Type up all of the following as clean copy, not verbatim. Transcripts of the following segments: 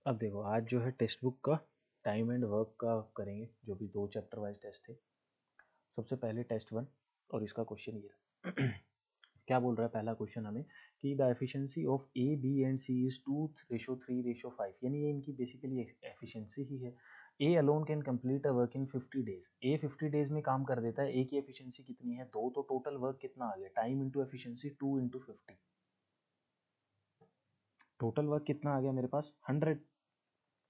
अब देखो आज जो है टेक्स्ट बुक का टाइम एंड वर्क का करेंगे, जो भी 2 चैप्टर वाइज टेस्ट थे। सबसे पहले टेस्ट 1 और इसका क्वेश्चन ये रहा। क्या बोल रहा है पहला क्वेश्चन हमें कि the efficiency of A B and C is 2:3:5, यानी ये इनकी बेसिकली एफिशिएंसी ही है। A alone can complete a work in 50 days. A 50 days में काम कर देता है। ए की एफिशिएंसी कितनी है? 2, तो टोटल वर्क कितना आ गया? Time into efficiency 2 into 50। Total work कितना आ गया मेरे पास? 100।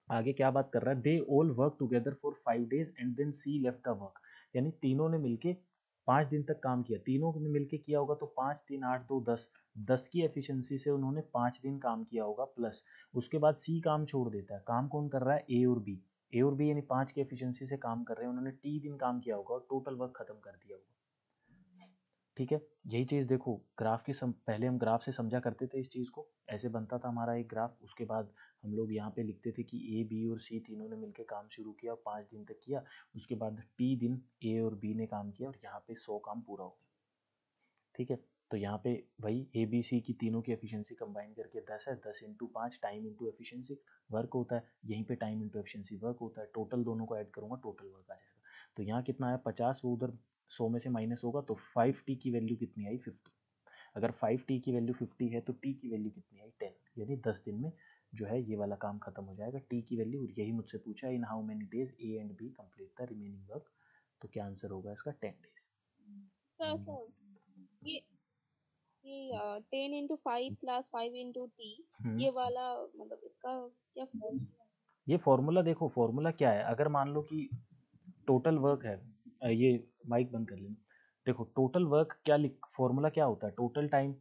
आगे क्या बात कर रहा है? They all work together for 5 days and then C left the work. यानी तीनों ने मिलके 5 दिन तक काम किया। तीनों ने मिलके किया होगा तो 5 3 8 2 10। 10 की एफिशिएंसी से उन्होंने 5 दिन काम किया होगा प्लस उसके बाद सी काम छोड़ देता है। काम कौन कर रहा है? ए और बी। ए और बी यानी 5 की एफिशिएंसी से काम कर रहे हैं। उन्होंने टी दिन काम किया होगा और टोटल वर्क खत्म कर दिया होगा। ठीक है, यही चीज़ देखो ग्राफ की पहले हम ग्राफ से समझा करते थे। इस चीज़ को ऐसे बनता था हमारा एक ग्राफ। उसके बाद हम लोग यहाँ पे लिखते थे कि ए बी और सी तीनों ने मिलकर काम शुरू किया और 5 दिन तक किया। उसके बाद टी दिन ए और बी ने काम किया और यहाँ पे 100 काम पूरा हो गया। ठीक है, तो यहाँ पे वही ए बी सी की तीनों की एफिशिएंसी कंबाइन करके 10 है। 10 into 5 time into efficiency work होता है। यहीं पे टाइम इंटू एफिशिएंसी वर्क होता है। टोटल दोनों को ऐड करूँगा, टोटल वर्क आ जाएगा। तो यहाँ कितना है? 50। वो उधर 100 में से माइनस होगा तो 5t की वैल्यू कितनी आई? 50। अगर 5t की वैल्यू 50 है तो t की वैल्यू कितनी आई? 10। यानी 10 दिन में जो है ये वाला काम खत्म हो जाएगा। t की वैल्यू यही मुझसे पूछा है, in how many days A and B complete the remaining work. तो क्या आंसर होगा इसका? 10 डेज। सर सर ये ये 10 into 5 + 5 into t, हम्म ये वाला मतलब इसका क्या फॉर्मूला है? ये फॉर्मूला देखो, फॉर्मूला क्या है? अगर मान लो कि टोटल वर्क है, ये माइक बंद कर लेना। देखो टोटल वर्क क्या लिख, फॉर्मूला क्या होता है? Total time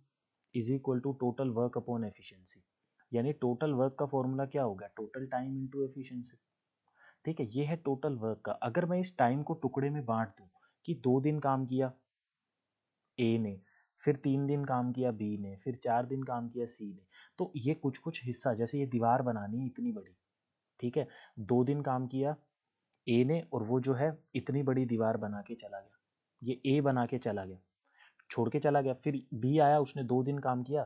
is equal to total work upon efficiency. यानी टोटल वर्क का फॉर्मूला क्या होगा? Total time into efficiency. ठीक है, ये है टोटल वर्क का। अगर मैं इस टाइम को टुकड़े में बांट दूं कि 2 दिन काम किया ए ने, फिर 3 दिन काम किया बी ने, फिर 4 दिन काम किया सी ने, तो ये कुछ कुछ हिस्सा, जैसे ये दीवार बनानी है इतनी बड़ी। ठीक है, 2 दिन काम किया ए ने और वो जो है इतनी बड़ी दीवार बना के चला गया। ये ए बना के चला गया, छोड़ के चला गया। फिर बी आया, उसने 2 दिन काम किया,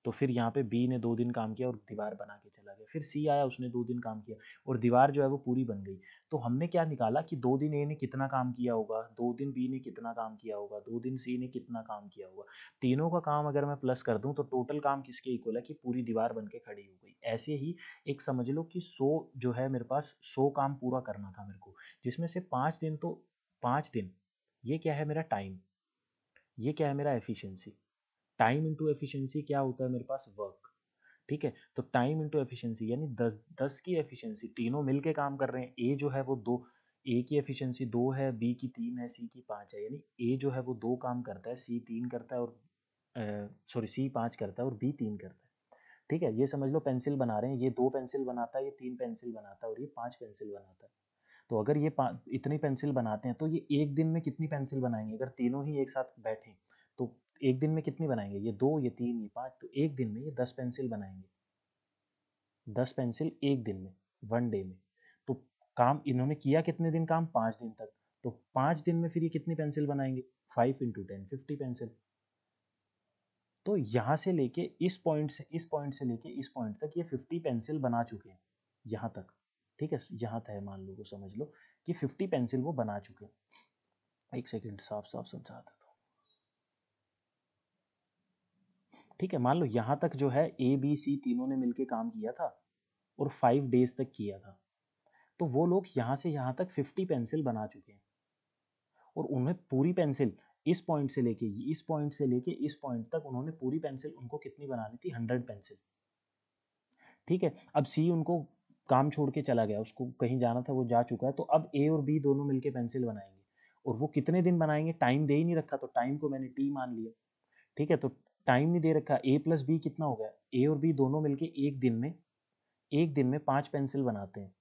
तो फिर यहाँ पे बी ने 2 दिन काम किया और दीवार बना के चला गया। फिर सी आया, उसने 2 दिन काम किया और दीवार जो है वो पूरी बन गई। तो हमने क्या निकाला कि 2 दिन ए ने कितना काम किया होगा, 2 दिन बी ने कितना काम किया होगा, 2 दिन सी ने कितना काम किया होगा। तीनों का काम अगर मैं प्लस कर दूं तो टोटल काम किसके इक्वल है? कि पूरी दीवार बन के खड़ी हो गई। ऐसे ही एक समझ लो कि 100 जो है मेरे पास 100 काम पूरा करना था मेरे को, जिसमें से 5 दिन, तो 5 दिन ये क्या है? मेरा टाइम। ये क्या है? मेरा एफिशिएंसी। टाइम इंटू एफिशिएंसी क्या होता है मेरे पास? वर्क। ठीक है, तो टाइम इंटू एफिशिएंसी यानी 10 की एफिशिएंसी, तीनों मिलके काम कर रहे हैं। ए जो है वो 2, ए की एफिशिएंसी 2 है, बी की 3 है, सी की 5 है। यानी ए जो है वो 2 काम करता है, सी 3 करता है और सॉरी सी 5 करता है और बी 3 करता है। ठीक है, ये समझ लो पेंसिल बना रहे हैं। ये 2 पेंसिल बनाता है, ये 3 पेंसिल बनाता है और ये 5 पेंसिल बनाता है। तो अगर ये इतनी पेंसिल बनाते हैं तो ये एक दिन में कितनी पेंसिल बनाएंगे? अगर तीनों ही एक साथ बैठे तो एक दिन में कितनी बनाएंगे? ये 2, ये 3, ये 5। तो एक दिन में ये 10 पेंसिल बनाएंगे। 10 पेंसिल एक दिन में, 1 डे में। तो काम इन्होंने किया कितने दिन काम? 5 दिन तक। तो 5 दिन में फिर ये कितनी पेंसिल बनाएंगे? 5 × 10 50 पेंसिल। तो यहाँ से लेके इस पॉइंट से लेके इस पॉइंट तक ये 50 पेंसिल बना चुके हैं, यहाँ तक। ठीक है, यहाँ तक मान लो, को समझ लो कि 50 पेंसिल वो बना चुके हैं। एक सेकंड, साफ साफ समझा देता हूँ। ठीक है, मान लो यहाँ तक जो है ए बी सी तीनों ने मिलके काम किया था और 5 डेज तक किया था। तो वो लोग यहाँ से यहाँ तक 50 पेंसिल बना चुके हैं और उन्हें पूरी पेंसिल इस पॉइंट से लेके इस पॉइंट तक उन्होंने पूरी पेंसिल उनको कितनी बनानी थी? 100 पेंसिल। ठीक है, अब सी उनको काम छोड़ के चला गया, उसको कहीं जाना था, वो जा चुका है। तो अब ए और बी दोनों मिलके पेंसिल बनाएंगे और वो कितने दिन बनाएंगे? टाइम दे ही नहीं रखा तो टाइम को मैंने टी मान लिया। ठीक है, तो टाइम नहीं दे रखा, ए प्लस बी कितना हो गया? ए और बी दोनों मिलके एक दिन में 5 पेंसिल बनाते हैं।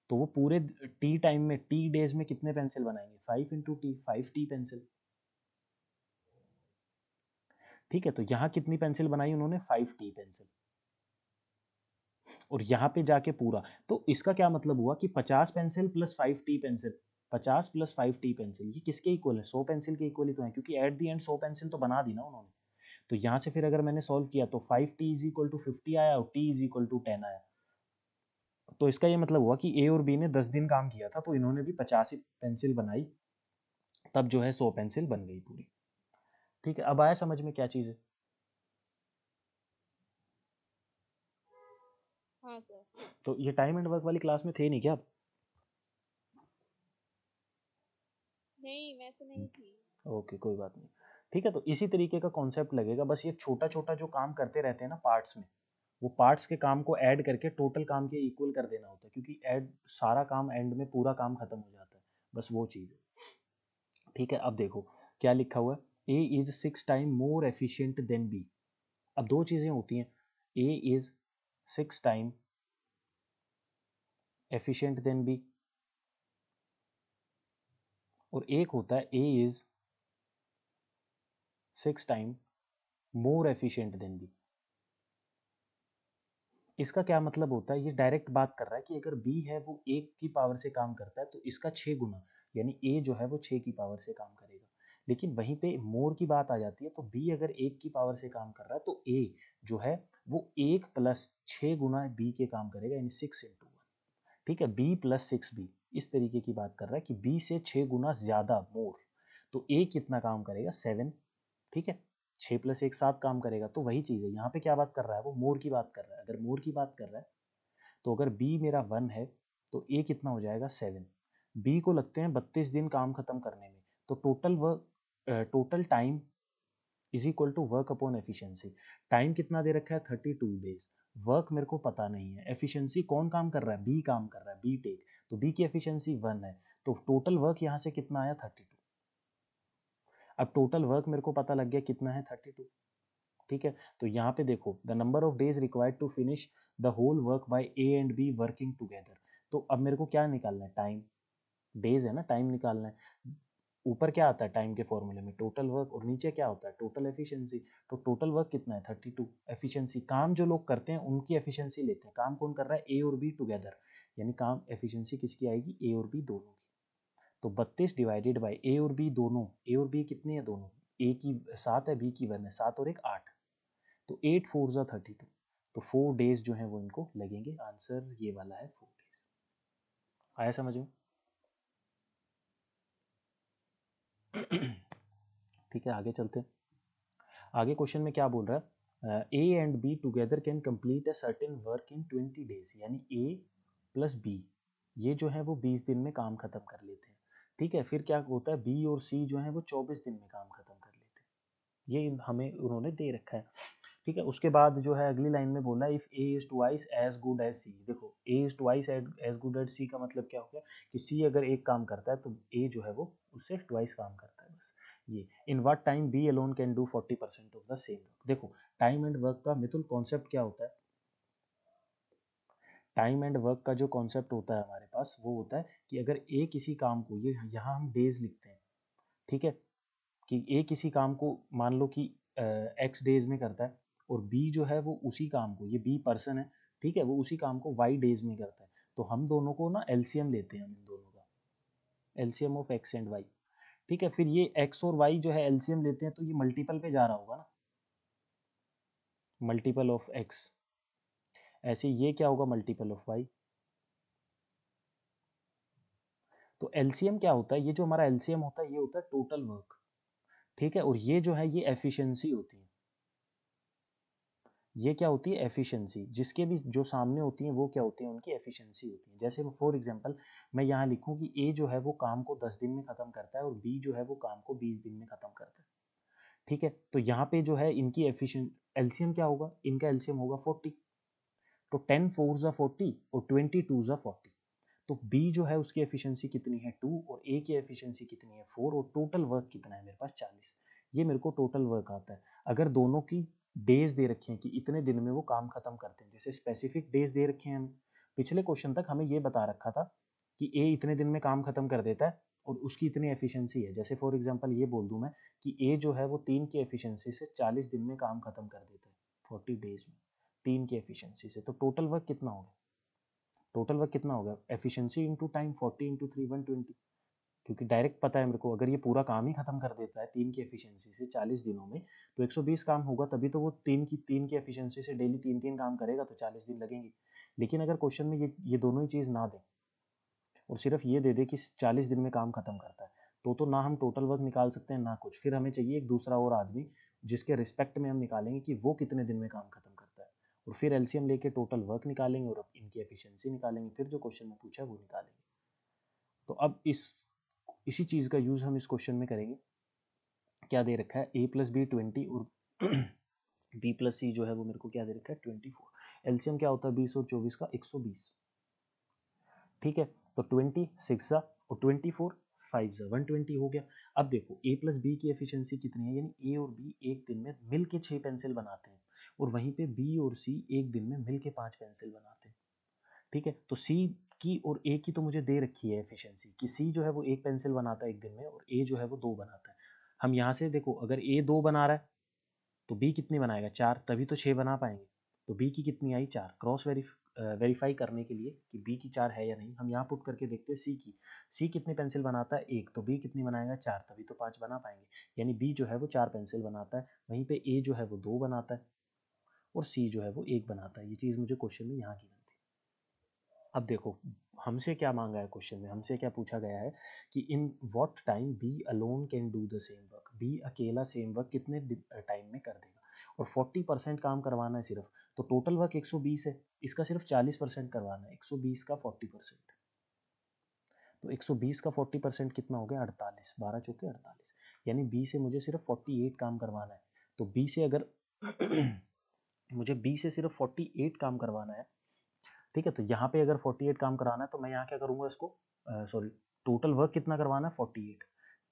तो वो पूरे टी टाइम में, टी डेज में कितने पेंसिल बनाएंगे? 5 × टी, 5 टी पेंसिल। ठीक है, तो यहाँ कितनी पेंसिल बनाई उन्होंने? 5 टी पेंसिल। और यहाँ पे जाके पूरा, तो इसका क्या मतलब हुआ कि 50 pencil plus 5 T pencil, 50 + 5 T pencil, ये किसके इक्वल है? 100 पेंसिल के इक्वल ही तो है, क्योंकि एट दी एंड 100 पेंसिल तो बना दी ना उन्होंने। तो यहाँ से फिर अगर मैंने सॉल्व किया तो 5t इज इक्वल टू 50 आया और t इज इक्वल टू 10 आया। तो इसका ये मतलब हुआ कि ए और बी ने 10 दिन काम किया था, तो इन्होंने भी 50 पेंसिल बनाई, तब जो है 100 पेंसिल बन गई पूरी। ठीक है, अब आया समझ में क्या चीज़ है? हाँ सर। तो ये टाइम एंड वर्क वाली क्लास में थे नहीं क्या आप? नहीं, मैं तो नहीं थी। ओके, कोई बात नहीं। ठीक है, तो इसी तरीके का कॉन्सेप्ट लगेगा, बस ये छोटा छोटा जो काम करते रहते हैं ना पार्ट्स में, वो पार्ट्स के काम को ऐड करके टोटल काम के इक्वल कर देना होता है, क्योंकि ऐड सारा काम एंड में पूरा काम खत्म हो जाता है, बस वो चीज़ है। ठीक है, अब देखो क्या लिखा हुआ है, A is 6 time more efficient than B. अब दो चीज़ें होती हैं, A is 6 time efficient than B, और एक होता है A is 6 time more efficient than B. इसका क्या मतलब होता है, ये डायरेक्ट बात कर रहा है कि अगर बी है वो एक की पावर से काम करता है तो इसका 6 गुना, यानी ए जो है वो 6 की पावर से काम करेगा। लेकिन वहीं पे मोर की बात आ जाती है, तो बी अगर एक की पावर से काम कर रहा है तो ए जो है वो 1 प्लस 6 गुना बी के काम करेगा, यानी 6 into 1। ठीक है, बी प्लस 6 बी, इस तरीके की बात कर रहा है कि बी से 6 गुना ज़्यादा मोर। तो ए कितना काम करेगा, 7। ठीक है, 6 प्लस 1 7 काम करेगा। तो वही चीज़ है, यहाँ पे क्या बात कर रहा है, वो मोर की बात कर रहा है। अगर मोर की बात कर रहा है तो अगर बी मेरा 1 है तो ए कितना हो जाएगा, 7। बी को लगते हैं 32 दिन काम खत्म करने में, तो total time is equal to work upon efficiency. Time कितना दे रखा है, 32 डेज। वर्क मेरे को पता नहीं है, एफिशिएंसी कौन काम कर रहा है, बी काम कर रहा है, बी टेक। तो बी की एफिशिएंसी 1 है, तो टोटल वर्क यहाँ से कितना आया, 32। अब टोटल वर्क मेरे को पता लग गया कितना है, 32। ठीक है, तो यहाँ पे देखो, the number of days required to finish the whole work by A and B working together. तो अब मेरे को क्या निकालना है, टाइम। डेज है ना, टाइम निकालना है। ऊपर क्या आता है टाइम के फॉर्मूले में, टोटल वर्क, और नीचे क्या होता है, टोटल एफिशिएंसी। तो टोटल वर्क कितना है, 32। एफिशिएंसी, काम जो लोग करते हैं उनकी एफिशिएंसी लेते हैं, काम कौन कर रहा है, ए और बी टुगेदर, यानी काम एफिशिएंसी किसकी आएगी, ए और बी दोनों की। तो 32 डिवाइडेड बाई ए और बी दोनों, ए और बी कितनी है दोनों, ए की 7 है, बी की 1 है, 7 और 1 8, तो 8 4 जा 32। तो 4 डेज जो है वो इनको लगेंगे, आंसर ये वाला है 4 डेज। आया समझ में? ठीक है, आगे चलते हैं। आगे क्वेश्चन में क्या बोल रहा है, ए and be together can complete a certain work in 20 days, यानी ए प्लस बी ये जो है वो 20 दिन में काम खत्म कर लेते हैं। ठीक है, फिर क्या होता है, बी और सी जो है वो 24 दिन में काम खत्म कर लेते हैं। ये हमें उन्होंने दे रखा है। ठीक है, उसके बाद जो है अगली लाइन में बोला, if A is twice as good as C. देखो, A is twice as good as C का मतलब क्या हो गया कि सी अगर एक काम करता है तो ए जो है वो उससे ट्वाइस काम करता है, बस ये। In what time B alone can do 40% of the same work. देखो, टाइम एंड वर्क का मिथुल कॉन्सेप्ट क्या होता है, टाइम एंड वर्क का जो कॉन्सेप्ट होता है हमारे पास वो होता है कि अगर ए किसी काम को, ये यहाँ हम डेज लिखते हैं, ठीक है, कि ए किसी काम को मान लो कि एक्स डेज में करता है, और बी जो है वो उसी काम को, ये बी पर्सन है, ठीक है, वो उसी काम को वाई डेज में करता है। तो हम दोनों को ना एलसीएम लेते हैं, हम इन दोनों का LCM of X and Y. ठीक है, फिर ये एक्स और वाई जो है एलसीएम लेते हैं, तो ये मल्टीपल पे जा रहा होगा ना, मल्टीपल ऑफ एक्स। ऐसे ये क्या होगा, मल्टीपल ऑफ वाई। तो एलसीएम क्या होता है, ये जो हमारा एलसीएम होता है ये होता है टोटल वर्क। ठीक है, और ये जो है ये एफिशिएंसी होती है, ये क्या होती है, एफिशिएंसी। जिसके भी जो सामने होती हैं वो क्या होती है, उनकी एफिशिएंसी होती है। जैसे फॉर एग्जांपल मैं यहाँ लिखूँ कि ए जो है वो काम को 10 दिन में ख़त्म करता है और बी जो है वो काम को 20 दिन में ख़त्म करता है। ठीक है, तो यहाँ पे जो है इनकी एफिशिएंट एलसीएम क्या होगा, इनका एलसीएम होगा 40। तो 10 4 जा 40 और 20 2 जा 40। तो बी जो है उसकी एफिशिएंसी कितनी है, 2, और ए की एफिशिएंसी कितनी है, 4, और टोटल वर्क कितना है मेरे पास, 40। ये मेरे को टोटल वर्क आता है। अगर दोनों की डेज दे रखे हैं कि इतने दिन में वो काम खत्म करते हैं, जैसे स्पेसिफिक डेज दे रखे हैं, हम पिछले क्वेश्चन तक हमें ये बता रखा था कि ए इतने दिन में काम खत्म कर देता है और उसकी इतनी एफिशिएंसी है। जैसे फॉर एग्जांपल ये बोल दूं मैं कि ए जो है वो 3 की एफिशिएंसी से 40 दिन में काम खत्म कर देता है, 40 डेज में 3 की एफिशिएंसी से। तो टोटल वर्क कितना होगा, टोटल वर्क कितना होगा, एफिशिएंसी इंटू टाइम, 40 इंटू 3 120। क्योंकि डायरेक्ट पता है मेरे को, अगर ये पूरा काम ही खत्म कर देता है 3 की एफिशिएंसी से 40 दिनों में, तो 120 काम होगा, तभी तो वो 3 की एफिशिएंसी से डेली 3-3 काम करेगा, तो 40 दिन लगेंगे। लेकिन अगर क्वेश्चन में ये दोनों ही चीज़ ना दे और सिर्फ ये दे दे कि 40 दिन में काम खत्म करता है, तो ना हम टोटल वर्क निकाल सकते हैं ना कुछ। फिर हमें चाहिए एक दूसरा और आदमी जिसके रिस्पेक्ट में हम निकालेंगे कि वो कितने दिन में काम खत्म करता है, और फिर एलसीएम लेके टोटल वर्क निकालेंगे और इनकी एफिशिएंसी निकालेंगे, फिर जो क्वेश्चन में पूछा है वो निकालेंगे। तो अब इसी चीज़ का यूज़ हम इस क्वेश्चन में करेंगे। क्या दे रखा है, a+b 20 और b+c जो है वो मेरे को क्या दे रखा है 24। एलसीएम क्या होता है 20 और 24 का 120। ठीक है, तो 20 6 और 24 5 120 हो गया। अब देखो a+b की एफिशिएंसी कितनी है, यानी a और b एक दिन में मिल के 6 पेंसिल बनाते हैं, और वहीं पे b और c एक दिन में मिल के 5 पेंसिल बनाते हैं। ठीक है, तो c की और a की तो मुझे दे रखी है एफिशिएंसी कि c जो है वो एक पेंसिल बनाता है एक दिन में, और a जो है वो 2 बनाता है। हम यहाँ से देखो, अगर a 2 बना रहा है तो b कितनी बनाएगा 4, तभी तो 6 बना पाएंगे। तो b की कितनी आई 4। क्रॉस वेरीफाई करने के लिए कि b की 4 है या नहीं, हम यहाँ पुट करके देखते हैं c की। c कितनी पेंसिल बनाता है 1, तो b कितनी बनाएगा 4, तभी तो 5 बना पाएंगे। यानी b जो है वो 4 पेंसिल बनाता है, वहीं पे a जो है वो 2 बनाता है, और c जो है वो 1 बनाता है। ये चीज़ मुझे क्वेश्चन में यहाँ की थी। अब देखो हमसे क्या मांगा है क्वेश्चन में, हमसे क्या पूछा गया है कि in what time B alone can do the same work, B अकेला सेम वर्क कितने टाइम में कर देगा, और 40% काम करवाना है सिर्फ। तो टोटल वर्क 120 है, इसका सिर्फ 40% करवाना है, 120 का 40%। तो 120 का 40% कितना हो गया 48, 12 चौके 48, यानी बी से मुझे सिर्फ 48 काम करवाना है। तो बी से अगर मुझे बी से सिर्फ 48 काम करवाना है, ठीक है, तो यहाँ पे अगर 48 काम कराना है तो मैं यहाँ क्या करूँगा इसको, सॉरी, टोटल वर्क कितना करवाना है 48,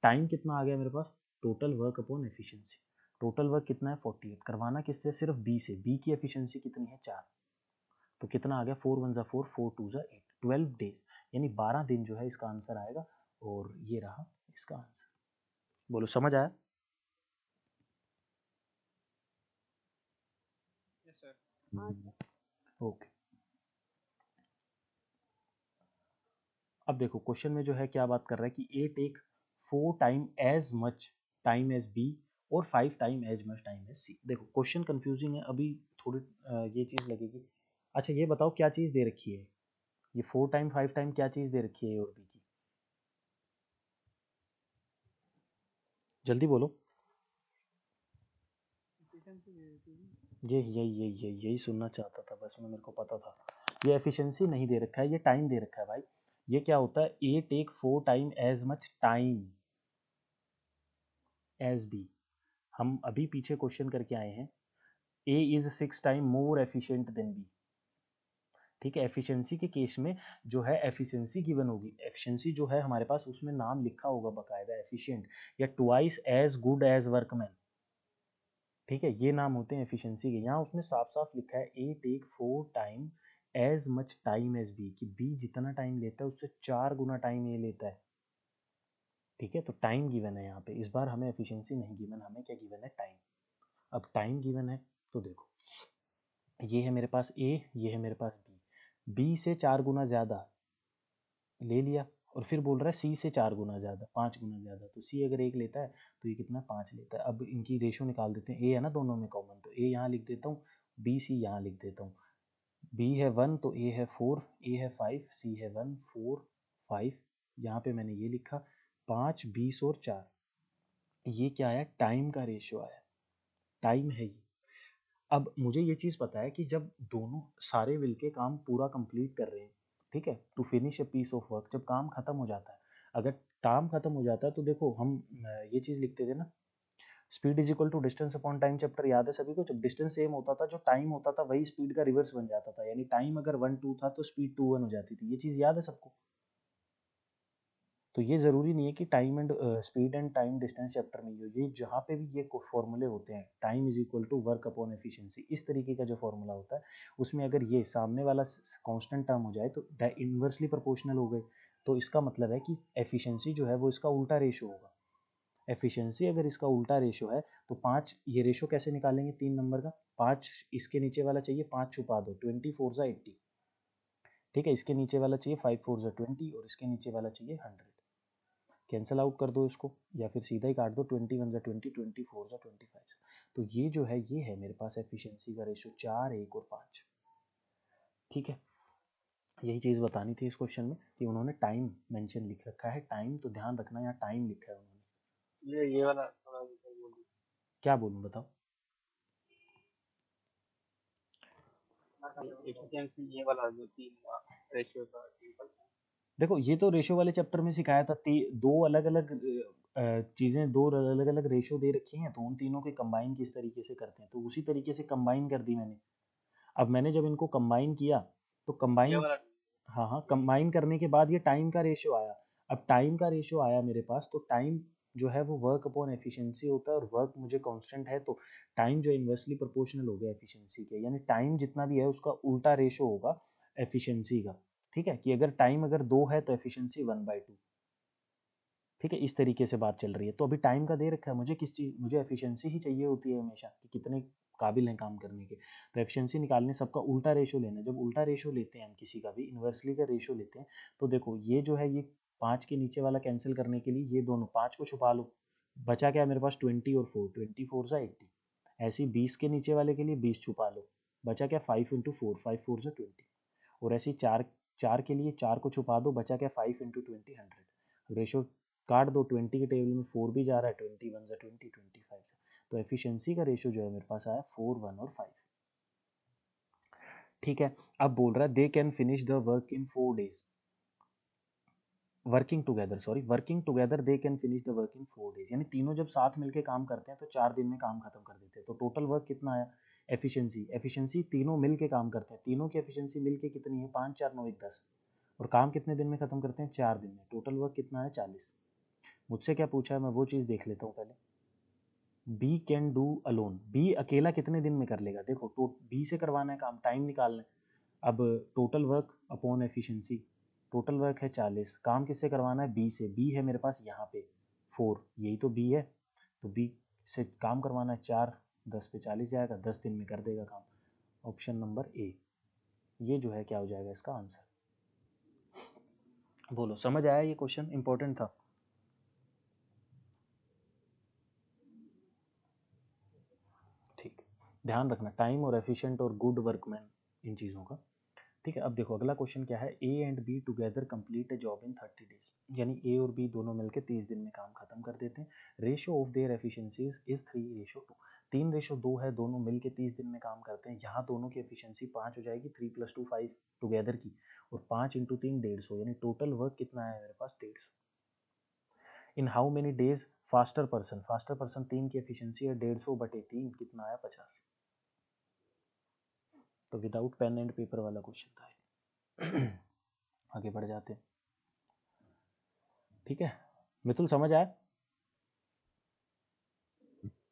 टाइम कितना आ गया मेरे पास, total work upon efficiency. Total work कितना है 48, करवाना किससे, सिर्फ बी से। बी की एफिशिएंसी कितनी है 4, तो कितना आ गया 4 1 4 4 2 8, 12 डेज, यानी 12 दिन जो है इसका आंसर आएगा। और ये रहा इसका आंसर। बोलो समझ आया? Yes sir. ओके। अब देखो क्वेश्चन में जो है क्या बात कर रहा है कि A take 4 time as much time as B और 5 time as much time as C. देखो क्वेश्चन कंफ्यूजिंग है, अभी थोड़ी ये चीज़ लगेगी। अच्छा ये बताओ क्या चीज़ दे रखी है, ये 4 टाइम 5 टाइम क्या चीज़ दे रखी है ए और बी की, जल्दी बोलो। यही सुनना चाहता था बस मैं, मेरे को पता था। ये एफिशिएंसी नहीं दे रखा है, ये टाइम दे रखा है भाई। ये क्या होता है, A take 4 time as much time as B. हम अभी पीछे क्वेश्चन करके आए हैं, A is 6 time more efficient than B. ठीक है, एफिशिएंसी के केस में जो है एफिशिएंसी गिवन होगी, एफिशिएंसी जो है हमारे पास उसमें नाम लिखा होगा बकायदा एफिशिएंट, या twice as good as workman. ठीक है, ये नाम होते हैं एफिशिएंसी के। यहाँ उसने साफ साफ लिखा है A take 4 time as much time as B, कि बी जितना टाइम लेता है उससे 4 गुना टाइम ए लेता है। ठीक है, तो टाइम गिवन है यहाँ पे, इस बार हमें एफिशिएंसी नहीं गिवन, हमें क्या गिवन है टाइम। अब टाइम गिवन है तो देखो, ये है मेरे पास ए, ये है मेरे पास बी, बी से 4 गुना ज़्यादा ले लिया, और फिर बोल रहा है सी से 4 गुना ज़्यादा, 5 गुना ज़्यादा। तो सी अगर 1 लेता है तो ये कितना 5 लेता है। अब इनकी रेशो निकाल देते हैं, ए है ना दोनों में कॉमन, तो ए यहाँ लिख देता हूँ, बी सी यहाँ लिख देता हूँ। बी है 1 तो ए है 4, ए है 5, सी है 1 4 5, यहाँ पे मैंने ये लिखा 5 20 और 4। ये क्या आया, टाइम का रेशियो आया, टाइम है ये। अब मुझे ये चीज़ पता है कि जब दोनों सारे मिलके काम पूरा कंप्लीट कर रहे हैं, ठीक है, to finish a piece of work, जब काम खत्म हो जाता है, अगर काम खत्म हो जाता है तो देखो हम ये चीज़ लिखते थे ना, speed is equal to distance upon time. Chapter याद है सभी को, जब डिस्टेंस सेम होता था जो टाइम होता था वही स्पीड का रिवर्स बन जाता था, यानी टाइम अगर 1 2 था तो स्पीड 2 1 हो जाती थी। ये चीज़ याद है सबको? तो ये ज़रूरी नहीं है कि time and speed and time distance chapter में ही हो, ये जहाँ पे भी ये फॉर्मूले होते हैं, time is equal to work upon efficiency, इस तरीके का जो फॉर्मूला होता है, उसमें अगर ये सामने वाला कांस्टेंट टर्म हो जाए तो इन्वर्सली प्रोपोर्शनल हो गए, तो इसका मतलब है कि एफिशिएंसी जो है वो इसका उल्टा रेशो होगा। एफिशिएंसी अगर इसका उल्टा रेशो है तो 5, ये रेशो कैसे निकालेंगे 3 नंबर का, 5 इसके नीचे वाला चाहिए, 5 छुपा दो, 20 4 ज़ा 80। ठीक है, इसके नीचे वाला चाहिए 5 4 ज़ा 20, और इसके नीचे वाला चाहिए 100। कैंसिल आउट कर दो इसको, या फिर सीधा ही काट दो, 20 वन जा 20, 24 जा 25। तो ये जो है ये है मेरे पास एफिशिएंसी का रेशो 4, 1 और 5। ठीक है, यही चीज़ बतानी थी इस क्वेश्चन में कि उन्होंने टाइम मेंशन लिख रखा है। टाइम तो ध्यान रखना, यहाँ टाइम लिखा है उन्होंने। ये वाला थोड़ा बोल दो। क्या बोलूँ बताओ? एफिशिएंसी ये वाला जो 3 रेशियो का सिंपल। देखो ये तो रेशो वाले चैप्टर में सिखाया था, दो अलग अलग चीज़ें, दो अलग अलग रेशो दे रखी हैं, तो उन तीनों के कंबाइन किस तरीके से करते हैं, तो उसी तरीके से कंबाइन कर दी मैंने। अब मैंने जब इनको कंबाइन किया तो ये कंबाइन, वाला हाँ हाँ, कंबाइन करने के बाद ये टाइम का रेशियो आया। अब टाइम का रेशियो आया मेरे पास, तो टाइम जो है वो वर्क अपॉन एफिशिएंसी होता है, और वर्क मुझे कांस्टेंट है, तो टाइम जो इन्वर्सली प्रोपोर्शनल हो गया एफिशिएंसी के, यानी टाइम जितना भी है उसका उल्टा रेशियो होगा एफिशिएंसी का। ठीक है, कि अगर टाइम अगर 2 है तो एफिशिएंसी 1/2। ठीक है, इस तरीके से बात चल रही है। तो अभी टाइम का दे रखा है, मुझे किस चीज़, मुझे एफिशिएंसी ही चाहिए होती है हमेशा कि कितने काबिल हैं काम करने के। तो एफिशिएंसी निकालने सबका उल्टा रेशो लेना है। जब उल्टा रेशो लेते हैं हम किसी का भी, इन्वर्सली का रेशो लेते हैं, तो देखो ये जो है ये 5 के नीचे वाला कैंसिल करने के लिए ये दोनों 5 को छुपा लो, बचा क्या मेरे पास 20 और 4, 24 सा 80। ऐसे ही 20 के नीचे वाले के लिए 20 छुपा लो, बचा क्या 5 इंटू 4, 5 4 सा 20। और ऐसे ही 4 4 के लिए 4 को छुपा दो, बचा क्या 5 इंटू 20, 100। रेशो काट दो, 20 के टेबल में 4 भी जा रहा है, 20 वन जा 20, 25 से। तो एफिशिएंसी का रेशो जो है मेरे पास आया 4, 1 और 5। ठीक है, अब बोल रहा है they can finish the work in 4 days, working together, sorry, working together they can finish the work in 4 days, यानी तीनों जब साथ मिलकर काम करते हैं तो 4 दिन में काम खत्म कर देते हैं। तो टोटल वर्क कितना आया? एफिशिएंसी तीनों मिल के काम करते हैं, तीनों की एफिशिएंसी मिल के कितनी है? 5 4 9 1 10। और काम कितने दिन में खत्म करते हैं? 4 दिन में। टोटल वर्क कितना है? 40। मुझसे क्या पूछा है, मैं वो चीज़ देख लेता हूँ पहले। B can do alone, B अकेला कितने दिन में कर लेगा? देखो तो बी से करवाना है काम, टाइम निकालना है। अब total work upon efficiency, total work है 40, काम किससे करवाना है? बी से। बी है मेरे पास यहाँ पे 4, यही तो बी है। तो बी से काम करवाना है 4, 10 पे 40 जाएगा, 10 दिन में कर देगा काम। ऑप्शन नंबर ए, ये जो है क्या हो जाएगा इसका आंसर? बोलो, समझ आया? ये क्वेश्चन इंपॉर्टेंट था। ठीक, ध्यान रखना टाइम और एफिशिएंट और गुड वर्कमैन, इन चीज़ों का। ठीक है, अब देखो अगला क्वेश्चन क्या है। ए and be together complete A job in 30 days, यानी ए और बी दोनों मिलकर 30 दिन में काम खत्म कर देते हैं। Ratio of their efficiencies is 3:2, 3:2 है, दोनों मिलकर 30 दिन में काम करते हैं। यहाँ दोनों की एफिशिएंसी 5 हो जाएगी, 3 + 2 5 टुगेदर की, और 5 × 3 150, यानी टोटल वर्क कितना है मेरे पास? 150। इन how many days faster person, faster person 3 की एफिशिएंसी है 150/3, कितना आया? 50। तो विदाउट पेन एंड पेपर वाला क्वेश्चन था। आगे बढ़ जाते हैं। ठीक है, मितुल समझ आया?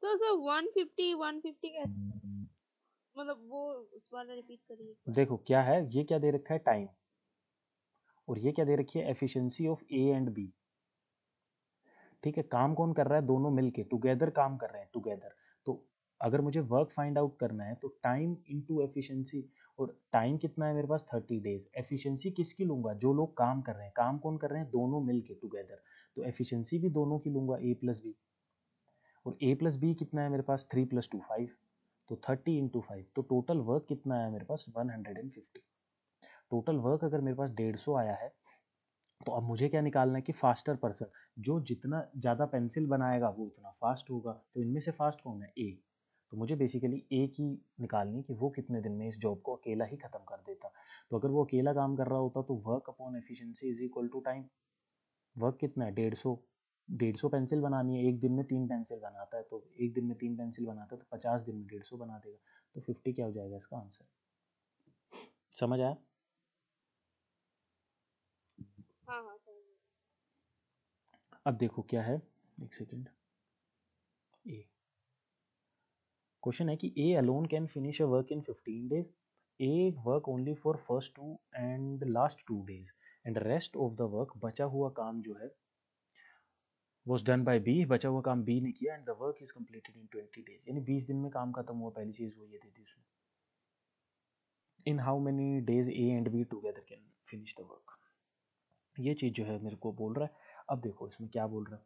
तो सर 150 कैसे, मतलब वो उस वाला रिपीट करिए एक बार। देखो क्या है, ये क्या दे रखा है? टाइम, और ये क्या दे रखी है? Efficiency of A and B. ठीक है, काम कौन कर रहा है? दोनों मिलके टुगेदर काम कर रहे हैं, टुगेदर। तो अगर मुझे वर्क फाइंड आउट करना है तो टाइम इनटू एफिशिएंसी, और टाइम कितना है मेरे पास? 30 डेज। एफिशिएंसी किसकी लूंगा? जो लोग काम कर रहे हैं। काम कौन कर रहे हैं? दोनों मिलके टुगेदर। तो एफिशिएंसी भी दोनों की लूंगा, ए प्लस बी। और ए प्लस बी कितना है मेरे पास? 3 + 2 5। तो 30 × 5, तो टोटल वर्क कितना आया मेरे पास? 150। टोटल वर्क अगर मेरे पास 150 आया है, तो अब मुझे क्या निकालना है कि फास्टर पर्सन, जो जितना ज़्यादा पेंसिल बनाएगा वो उतना फास्ट होगा। तो इनमें से फास्ट कौन है? ए। तो मुझे बेसिकली ए की निकालनी कि वो कितने दिन में इस जॉब को अकेला ही खत्म कर देता। तो अगर वो अकेला काम कर रहा होता तो work upon efficiency is equal to time. Work कितना है? 150। 150 पेंसिल बनानी है, एक दिन में 3 पेंसिल बनाता है, तो एक दिन में 3 पेंसिल बनाता है तो 50 दिन में 150 बना देगा। तो 50 क्या हो जाएगा इसका आंसर? समझ आया? हाँ हाँ सर। अब देखो क्या है, एक सेकेंड। ए क्वेश्चन है कि ए alone can finish a work in 15 days, A work only for first 2 and last 2 days, and rest of the work, बचा हुआ काम जो है वॉज डन बाय बी, बचा हुआ काम बी ने किया, and the work is completed in 20 days, यानी 20 दिन में काम खत्म हुआ। पहली चीज वो ये दी थी उसने। इन how many days A and be together can finish the work, ये चीज़ जो है मेरे को बोल रहा है। अब देखो इसमें क्या बोल रहा है,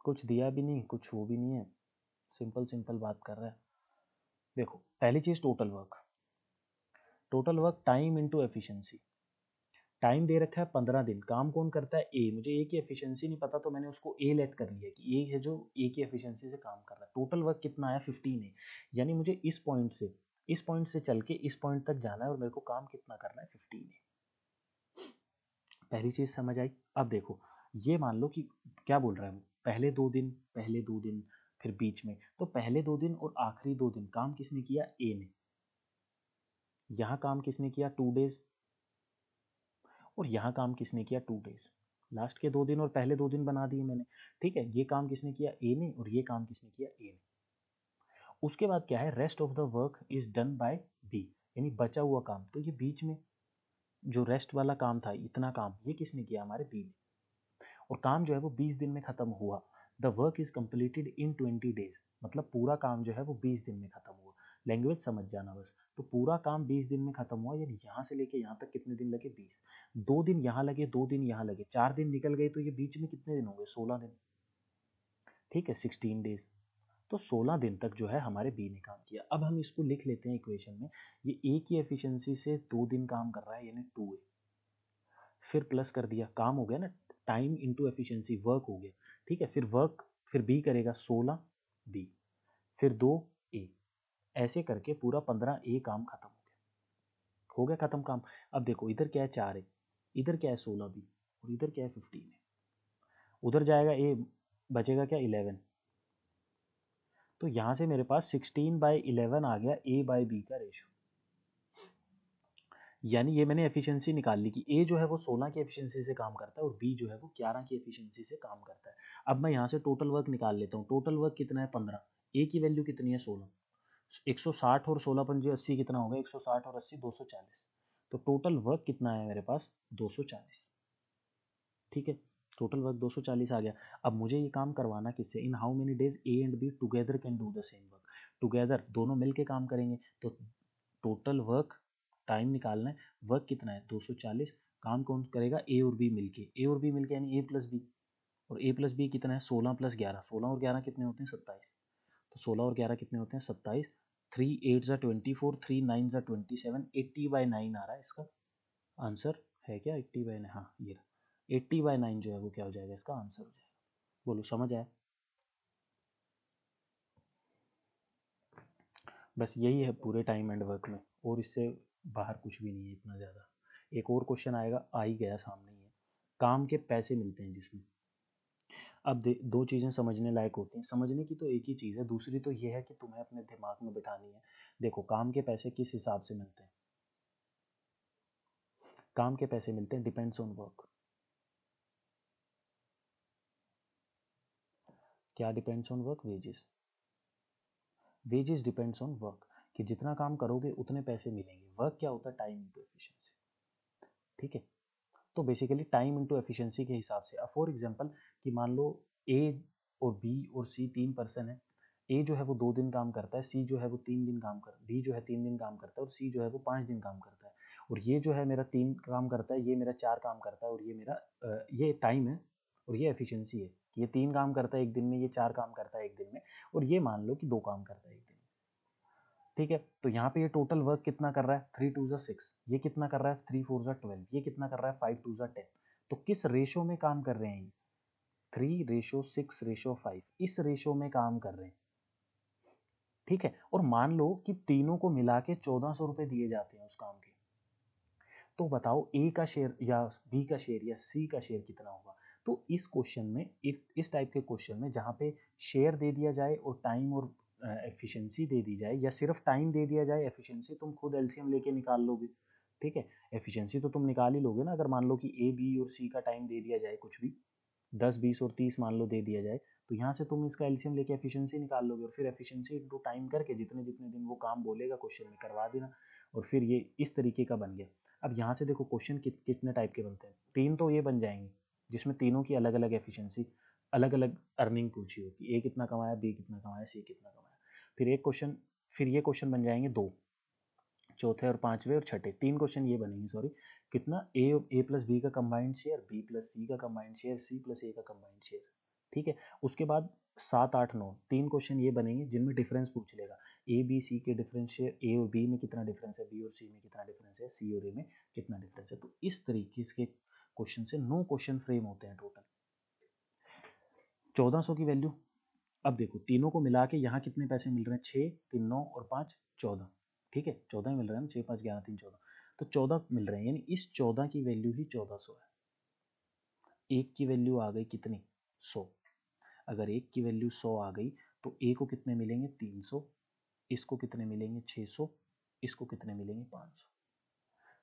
कुछ दिया भी नहीं, कुछ वो भी नहीं है, सिंपल सिंपल बात कर रहा है। देखो पहली चीज total work time into efficiency. Time दे रखा है 15 दिन, काम कौन करता है ए, मुझे ए की एफिशिएंसी नहीं पता तो मैंने उसको ए लेट कर लिया कि ए है जो ए की एफिशिएंसी से काम कर रहा है। टोटल वर्क कितना आया 15 है, यानी मुझे इस पॉइंट से चल के इस पॉइंट तक जाना है और मेरे को काम कितना करना है 15 है। पहली चीज समझ आई। अब देखो ये मान लो कि क्या बोल रहा है वो, पहले दो दिन फिर बीच में, तो पहले 2 दिन और आखिरी 2 दिन काम किसने किया, ए ने। यहाँ काम किसने किया 2 डेज, और यहाँ काम किसने किया 2 डेज। लास्ट के 2 दिन और पहले 2 दिन बना दिए मैंने, ठीक है। ये काम किसने किया ए ने, और ये काम किसने किया ए ने। उसके बाद क्या है, rest of the work is done by B, यानी बचा हुआ काम। तो ये बीच में जो रेस्ट वाला काम था, इतना काम ये किसने किया, हमारे बी ने। और काम जो है वो 20 दिन में खत्म हुआ। The work is completed in 20 days, मतलब पूरा काम जो है वो 20 दिन में खत्म हुआ। लैंग्वेज समझ जाना बस। तो पूरा काम 20 दिन में खत्म हुआ, यानी यहाँ से लेके यहाँ तक कितने दिन लगे, 20। 2 दिन यहाँ लगे, 2 दिन यहाँ लगे, 4 दिन निकल गए, तो ये बीच में कितने दिन हो गए, 16 दिन, ठीक है, 16 डेज। तो 16 दिन तक जो है हमारे बी ने काम किया। अब हम इसको लिख लेते हैं इक्वेशन में, ये ए की एफिशिएंसी से 2 दिन काम कर रहा है, यानी 2 है, फिर प्लस कर दिया, काम हो गया ना, टाइम इंटू एफिशिएंसी, वर्क हो गया, ठीक है। फिर वर्क, फिर बी करेगा 16 बी, फिर 2 ए, ऐसे करके पूरा 15 ए काम खत्म हो गया खत्म काम। अब देखो इधर क्या है 4 है, इधर क्या है 16 बी, और इधर क्या है 15 है। उधर जाएगा ए, बचेगा क्या 11। तो यहाँ से मेरे पास 16/11 आ गया ए बाई बी का रेशो। यानी ये मैंने एफिशिएंसी निकाल ली कि ए जो है वो 16 की एफिशिएंसी से काम करता है और बी जो है वो 11 की एफिशिएंसी से काम करता है। अब मैं यहाँ से टोटल वर्क निकाल लेता हूँ। टोटल वर्क कितना है 15, ए की वैल्यू कितनी है 16, 160 और 16 पंजे 80 कितना होगा, 160 और 80 240। तो टोटल वर्क कितना है मेरे पास 240, ठीक है। टोटल वर्क 240 आ गया। अब मुझे ये काम करवाना किससे, इन how many days A and be together can do the same work. Together दोनों मिलके काम करेंगे, तो टोटल वर्क टाइम निकालना है, वर्क कितना है 240, काम कौन करेगा ए और बी मिलके, ए और बी मिलके यानी ए प्लस बी, और ए प्लस बी कितना है 16 + 11, 16 और 11 कितने होते हैं 27। तो 16 और 11 कितने होते हैं 27, 3 8 ज़ा 24, 3 9 ज़ा 27, 80/9 आ रहा है इसका आंसर, है क्या 80/9, हाँ ये 80/9 जो है वो क्या हो जाएगा, इसका आंसर हो जाएगा। बोलो समझ आया। बस यही है पूरे टाइम एंड वर्क में, और इससे बाहर कुछ भी नहीं है इतना ज़्यादा। एक और क्वेश्चन आएगा, आ ही गया सामने ही है, काम के पैसे मिलते हैं जिसमें। अब दो चीज़ें समझने लायक होती हैं, समझने की तो एक ही चीज़ है, दूसरी तो ये है कि तुम्हें अपने दिमाग में बिठानी है। देखो काम के पैसे किस हिसाब से मिलते हैं, काम के पैसे मिलते हैं डिपेंड्स ऑन वर्क। क्या depends on work, wages. Wages depends on work, कि जितना काम करोगे उतने पैसे मिलेंगे। वर्क क्या होता है, टाइम इंटू एफिशिएंसी, ठीक है। तो बेसिकली टाइम इंटू एफिशिएंसी के हिसाब से, फॉर एग्जांपल कि मान लो ए और बी और सी 3 पर्सन है, ए जो है वो 2 दिन काम करता है, सी जो है वो 3 दिन काम कर, बी जो है 3 दिन काम करता है, और सी जो है वो 5 दिन काम करता है। और ये जो है मेरा 3 काम करता है, ये मेरा 4 काम करता है, और ये मेरा ये टाइम है और ये एफिशिएंसी है कि ये 3 काम करता है एक दिन में, ये 4 काम करता है एक दिन में, और ये मान लो कि 2 काम करता है एक दिन में, ठीक है। तो यहाँ पे ये टोटल वर्क कितना कर रहा है 3 2 6, ये कितना कर रहा है 3 4 12, ये कितना कर रहा है 5 2 10। तो किस रेशो में काम कर रहे हैं ये, 3:6:5, इस रेशो में काम कर रहे हैं, ठीक है। और मान लो कि तीनों को मिला के 1400 रुपए दिए जाते हैं उस काम के, तो बताओ ए का शेयर या बी का शेयर या सी का शेयर कितना होगा। तो इस क्वेश्चन में, इस टाइप के क्वेश्चन में जहाँ पे शेयर दे दिया जाए और टाइम और एफिशिएंसी दे दी जाए, या सिर्फ टाइम दे दिया जाए, एफिशिएंसी तुम खुद एलसीएम लेके निकाल लोगे, ठीक है। एफिशिएंसी तो तुम निकाल ही लोगे ना, अगर मान लो कि ए बी और सी का टाइम दे दिया जाए, कुछ भी 10 20 और 30 मान लो दे दिया जाए, तो यहाँ से तुम इसका एलसीएम लेके एफिशिएंसी निकाल लोगे, और फिर एफिशिएंसी इंटू टाइम करके जितने जितने दिन वो काम बोलेगा क्वेश्चन में करवा देना, और फिर ये इस तरीके का बन गया। अब यहाँ से देखो क्वेश्चन कितने टाइप के बनते हैं, 3 तो ये बन जाएंगे जिसमें तीनों की अलग अलग एफिशिएंसी, अलग अलग अर्निंग पूछी होगी, ए कितना कमाया, बी कितना कमाया, सी कितना कमाया। फिर एक क्वेश्चन, फिर ये क्वेश्चन बन जाएंगे 2, चौथे और पांचवे और छठे 3 क्वेश्चन ये बनेंगे, सॉरी। कितना? ए प्लस बी का कंबाइंड शेयर, बी प्लस सी का कंबाइंड शेयर, सी प्लस ए का कंबाइंड शेयर। ठीक है, उसके बाद 7, 8, 9 3 क्वेश्चन ये बनेंगे जिनमें डिफरेंस पूछ लेगा। ए बी सी के डिफरेंस शेयर, ए और बी में कितना डिफरेंस है, बी और सी में कितना डिफरेंस है, सी और ए में कितना डिफरेंस है। तो इस तरीके के क्वेश्चन से 9 क्वेश्चन फ्रेम होते हैं टोटल। 1400 की वैल्यू। अब देखो तीनों को मिला के यहाँ कितने पैसे मिल रहे हैं, 6, 3, 9 और 5, 14। ठीक है, 14 ही मिल रहे हैं, 6, 5, 11, 3, 14। तो 14 मिल रहे हैं, यानी इस 14 की वैल्यू ही 1400 है। एक की वैल्यू आ गई कितनी, 100। अगर एक की वैल्यू 100 आ गई तो ए को कितने मिलेंगे, 300, इसको कितने मिलेंगे, 600, इसको कितने मिलेंगे, 500।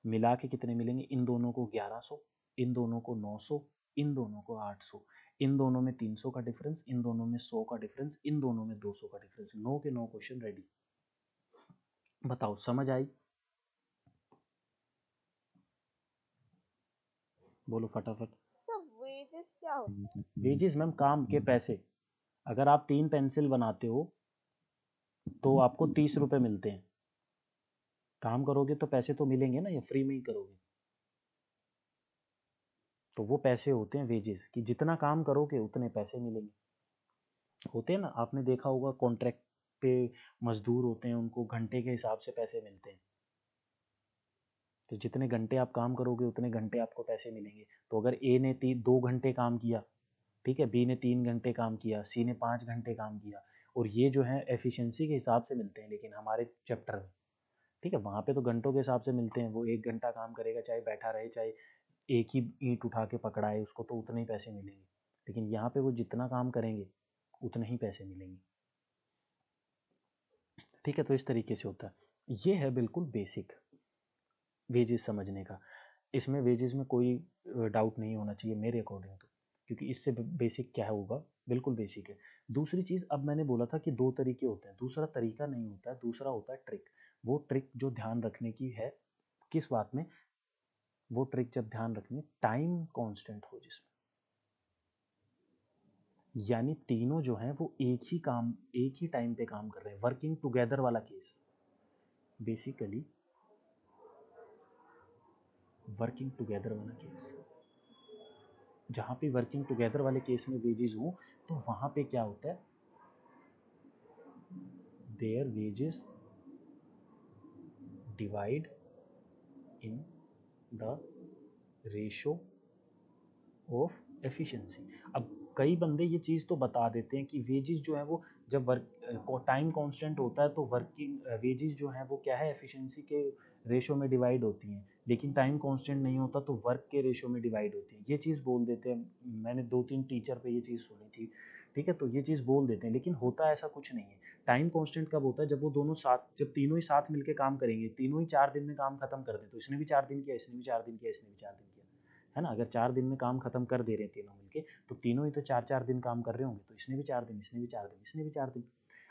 मिला के कितने मिलेंगे, इन दोनों को 1100, इन दोनों को 900, इन दोनों को 800, इन दोनों में 300 का डिफरेंस, इन दोनों में 100 का डिफरेंस, इन दोनों में 200 का डिफरेंस। 9 के 9 क्वेश्चन रेडी। बताओ समझ आई? बोलो फटाफट। सर वेजेस क्या होता है? वेजेस मैम काम के पैसे। अगर आप 3 पेंसिल बनाते हो तो आपको 30 रुपए मिलते हैं। काम करोगे तो पैसे तो मिलेंगे ना, या फ्री में ही करोगे? तो वो पैसे होते हैं वेजेस, कि जितना काम करोगे उतने पैसे मिलेंगे। होते हैं ना, आपने देखा होगा कॉन्ट्रैक्ट पे मजदूर होते हैं, उनको घंटे के हिसाब से पैसे मिलते हैं। तो जितने घंटे आप काम करोगे उतने घंटे आपको पैसे मिलेंगे। तो अगर ए ने 2 घंटे काम किया, ठीक है, बी ने 3 घंटे काम किया, सी ने 5 घंटे काम किया, और ये जो है एफिशिएंसी के हिसाब से मिलते हैं, लेकिन हमारे चैप्टर में, ठीक है, वहाँ पे तो घंटों के हिसाब से मिलते हैं। वो 1 घंटा काम करेगा, चाहे बैठा रहे, चाहे एक ही ईंट उठा के पकड़ाए, उसको तो उतने ही पैसे मिलेंगे। लेकिन यहाँ पे वो जितना काम करेंगे उतने ही पैसे मिलेंगे। ठीक है, तो इस तरीके से होता है। ये है बिल्कुल बेसिक वेजेस समझने का। इसमें वेजेस में कोई डाउट नहीं होना चाहिए मेरे अकॉर्डिंग तो, क्योंकि इससे बेसिक क्या होगा, बिल्कुल बेसिक है। दूसरी चीज़, अब मैंने बोला था कि 2 तरीके होते हैं, दूसरा तरीका नहीं होता है, दूसरा होता है ट्रिक। वो ट्रिक जो ध्यान रखने की है, किस बात में? वो ट्रिक जब ध्यान रखनी, टाइम कांस्टेंट हो जिसमें, यानी तीनों जो हैं वो एक ही टाइम पे काम कर रहे हैं, वर्किंग टुगेदर वाला केस। बेसिकली वर्किंग टुगेदर वाला केस, जहाँ पे वर्किंग टुगेदर वाले केस में वेजेस हो, तो वहाँ पे क्या होता है, their wages divide in the ratio of efficiency. अब कई बंदे ये चीज़ तो बता देते हैं कि वेजेस जो है वो, जब वर्क टाइम कांस्टेंट होता है तो वर्किंग वेजेस जो है वो क्या है, एफिशिएंसी के रेशो में डिवाइड होती हैं, लेकिन टाइम कांस्टेंट नहीं होता तो वर्क के रेशो में डिवाइड होती है। ये चीज़ बोल देते हैं, मैंने 2-3 टीचर पे ये चीज़ सुनी थी। ठीक है, तो ये चीज़ बोल देते हैं, लेकिन होता ऐसा कुछ नहीं है। टाइम कांस्टेंट कब होता है, जब वो दोनों साथ, जब तीनों ही साथ मिलकर काम करेंगे, तीनों ही 4 दिन में काम खत्म कर दें, तो इसने भी 4 दिन किया, इसने भी 4 दिन किया, इसने भी 4 दिन किया, है ना। अगर 4 दिन में काम खत्म कर दे रहे हैं तीनों मिलके, तो तीनों ही तो 4-4 दिन काम कर रहे होंगे, तो इसने भी 4 दिन, इसने भी 4 दिन, इसने भी 4 दिन।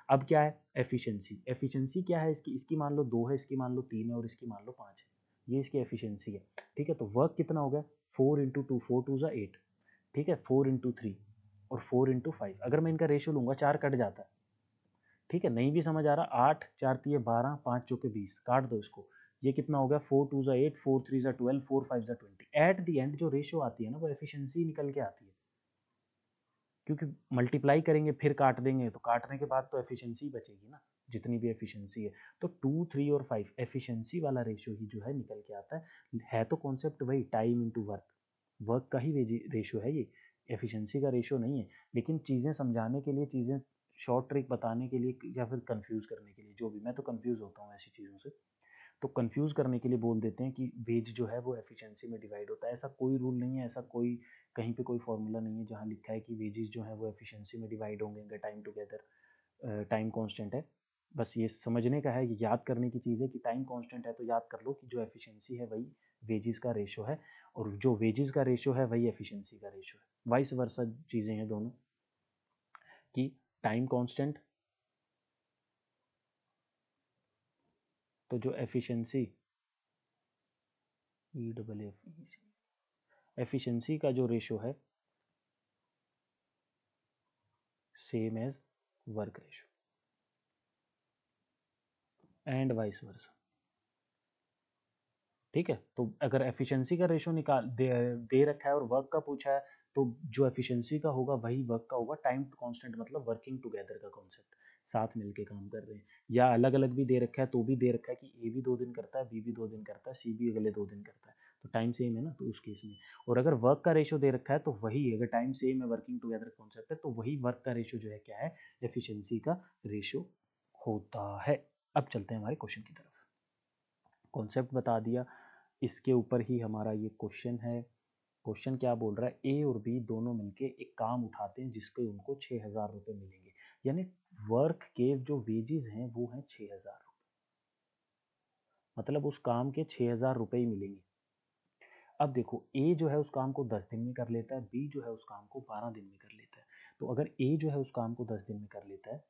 अब क्या है एफिशिएंसी? एफिशिएंसी क्या है इसकी? इसकी मान लो 2 है, इसकी मान लो 3 है, और इसकी मान लो 5 है। ये इसकी एफिशिएंसी है। ठीक है, तो वर्क कितना हो गया, 4 इंटू 2, 4 2 ज़ा 8। ठीक है, 4 इंटू 3 और 4 इंटू 5। अगर मैं इनका रेशियो लूंगा, 4 कट जाता है। ठीक है, नहीं भी समझ आ रहा, 8 4 तिये 12, 5 चौके 20, काट दो इसको। ये कितना हो गया, 4 2 ज़ा 8, 4 3 ज़ा 12, 4 5 ज़ा 20। एट द एंड जो रेशियो आती है ना, वो एफिशिएंसी निकल के आती है, क्योंकि मल्टीप्लाई करेंगे फिर काट देंगे, तो काटने के बाद तो एफिशिएंसी बचेगी ना, जितनी भी एफिशिएंसी है। तो 2 3 और 5 एफिशिएंसी वाला रेशियो ही जो है निकल के आता है तो कॉन्सेप्ट वही टाइम इंटू वर्क, वर्क का ही रेशियो है ये, एफिशिएंसी का रेशियो नहीं है। लेकिन चीज़ें समझाने के लिए, चीज़ें शॉर्ट ट्रिक बताने के लिए, या फिर कंफ्यूज करने के लिए, जो भी, मैं तो कंफ्यूज होता हूँ ऐसी चीज़ों से, तो कंफ्यूज करने के लिए बोल देते हैं कि वेज जो है वो एफिशिएंसी में डिवाइड होता है। ऐसा कोई रूल नहीं है, ऐसा कोई कहीं पे कोई फॉर्मूला नहीं है जहाँ लिखा है कि वेजेस जो है वो एफिशिएंसी में डिवाइड होंगे टाइम टुगेदर, टाइम कांस्टेंट है। बस ये समझने का है, ये याद करने की चीज़ है कि टाइम कांस्टेंट है तो याद कर लो कि जो एफिशिएंसी है वही वेजेस का रेशो है, और जो वेजेस का रेशो है वही एफिशिएंसी का रेशो है। वाइस वर्सा चीज़ें हैं दोनों, कि टाइम कांस्टेंट, तो जो एफिशिएंसी एफिशिएंसी का जो रेशो है same as work ratio, and vice versa. ठीक है, तो अगर एफिशिएंसी का रेशो निकाल दे रखा है और वर्क का पूछा है, तो जो एफिशिएंसी का होगा वही वर्क का होगा। टाइम कांस्टेंट मतलब वर्किंग टुगेदर का कॉन्सेप्ट, साथ मिलके काम कर रहे हैं। या अलग अलग भी दे रखा है तो भी दे रखा है कि ए भी 2 दिन करता है, बी भी 2 दिन करता है, सी भी अगले 2 दिन करता है, तो टाइम सेम है ना, तो उस केस में। और अगर वर्क का रेशो दे रखा है तो वही, अगर टाइम सेम है, वर्किंग टुगेदर कॉन्सेप्ट है, तो वही वर्क का रेशो जो है क्या है, एफिशिएंसी का रेशो होता है। अब चलते हैं हमारे क्वेश्चन की तरफ। कॉन्सेप्ट बता दिया, इसके ऊपर ही हमारा ये क्वेश्चन है। क्वेश्चन क्या बोल रहा है, ए और बी दोनों मिलके एक काम उठाते हैं जिसके उनको 6,000 रुपये मिलेंगे, यानी वर्क के जो वेजेस हैं वो हैं 6,000 रुपये, मतलब उस काम के 6,000 रुपये ही मिलेंगे। अब देखो, ए जो है उस काम को 10 दिन में कर लेता है, बी जो है उस काम को 12 दिन में कर लेता है। तो अगर ए जो है उस काम को 10 दिन में कर लेता है,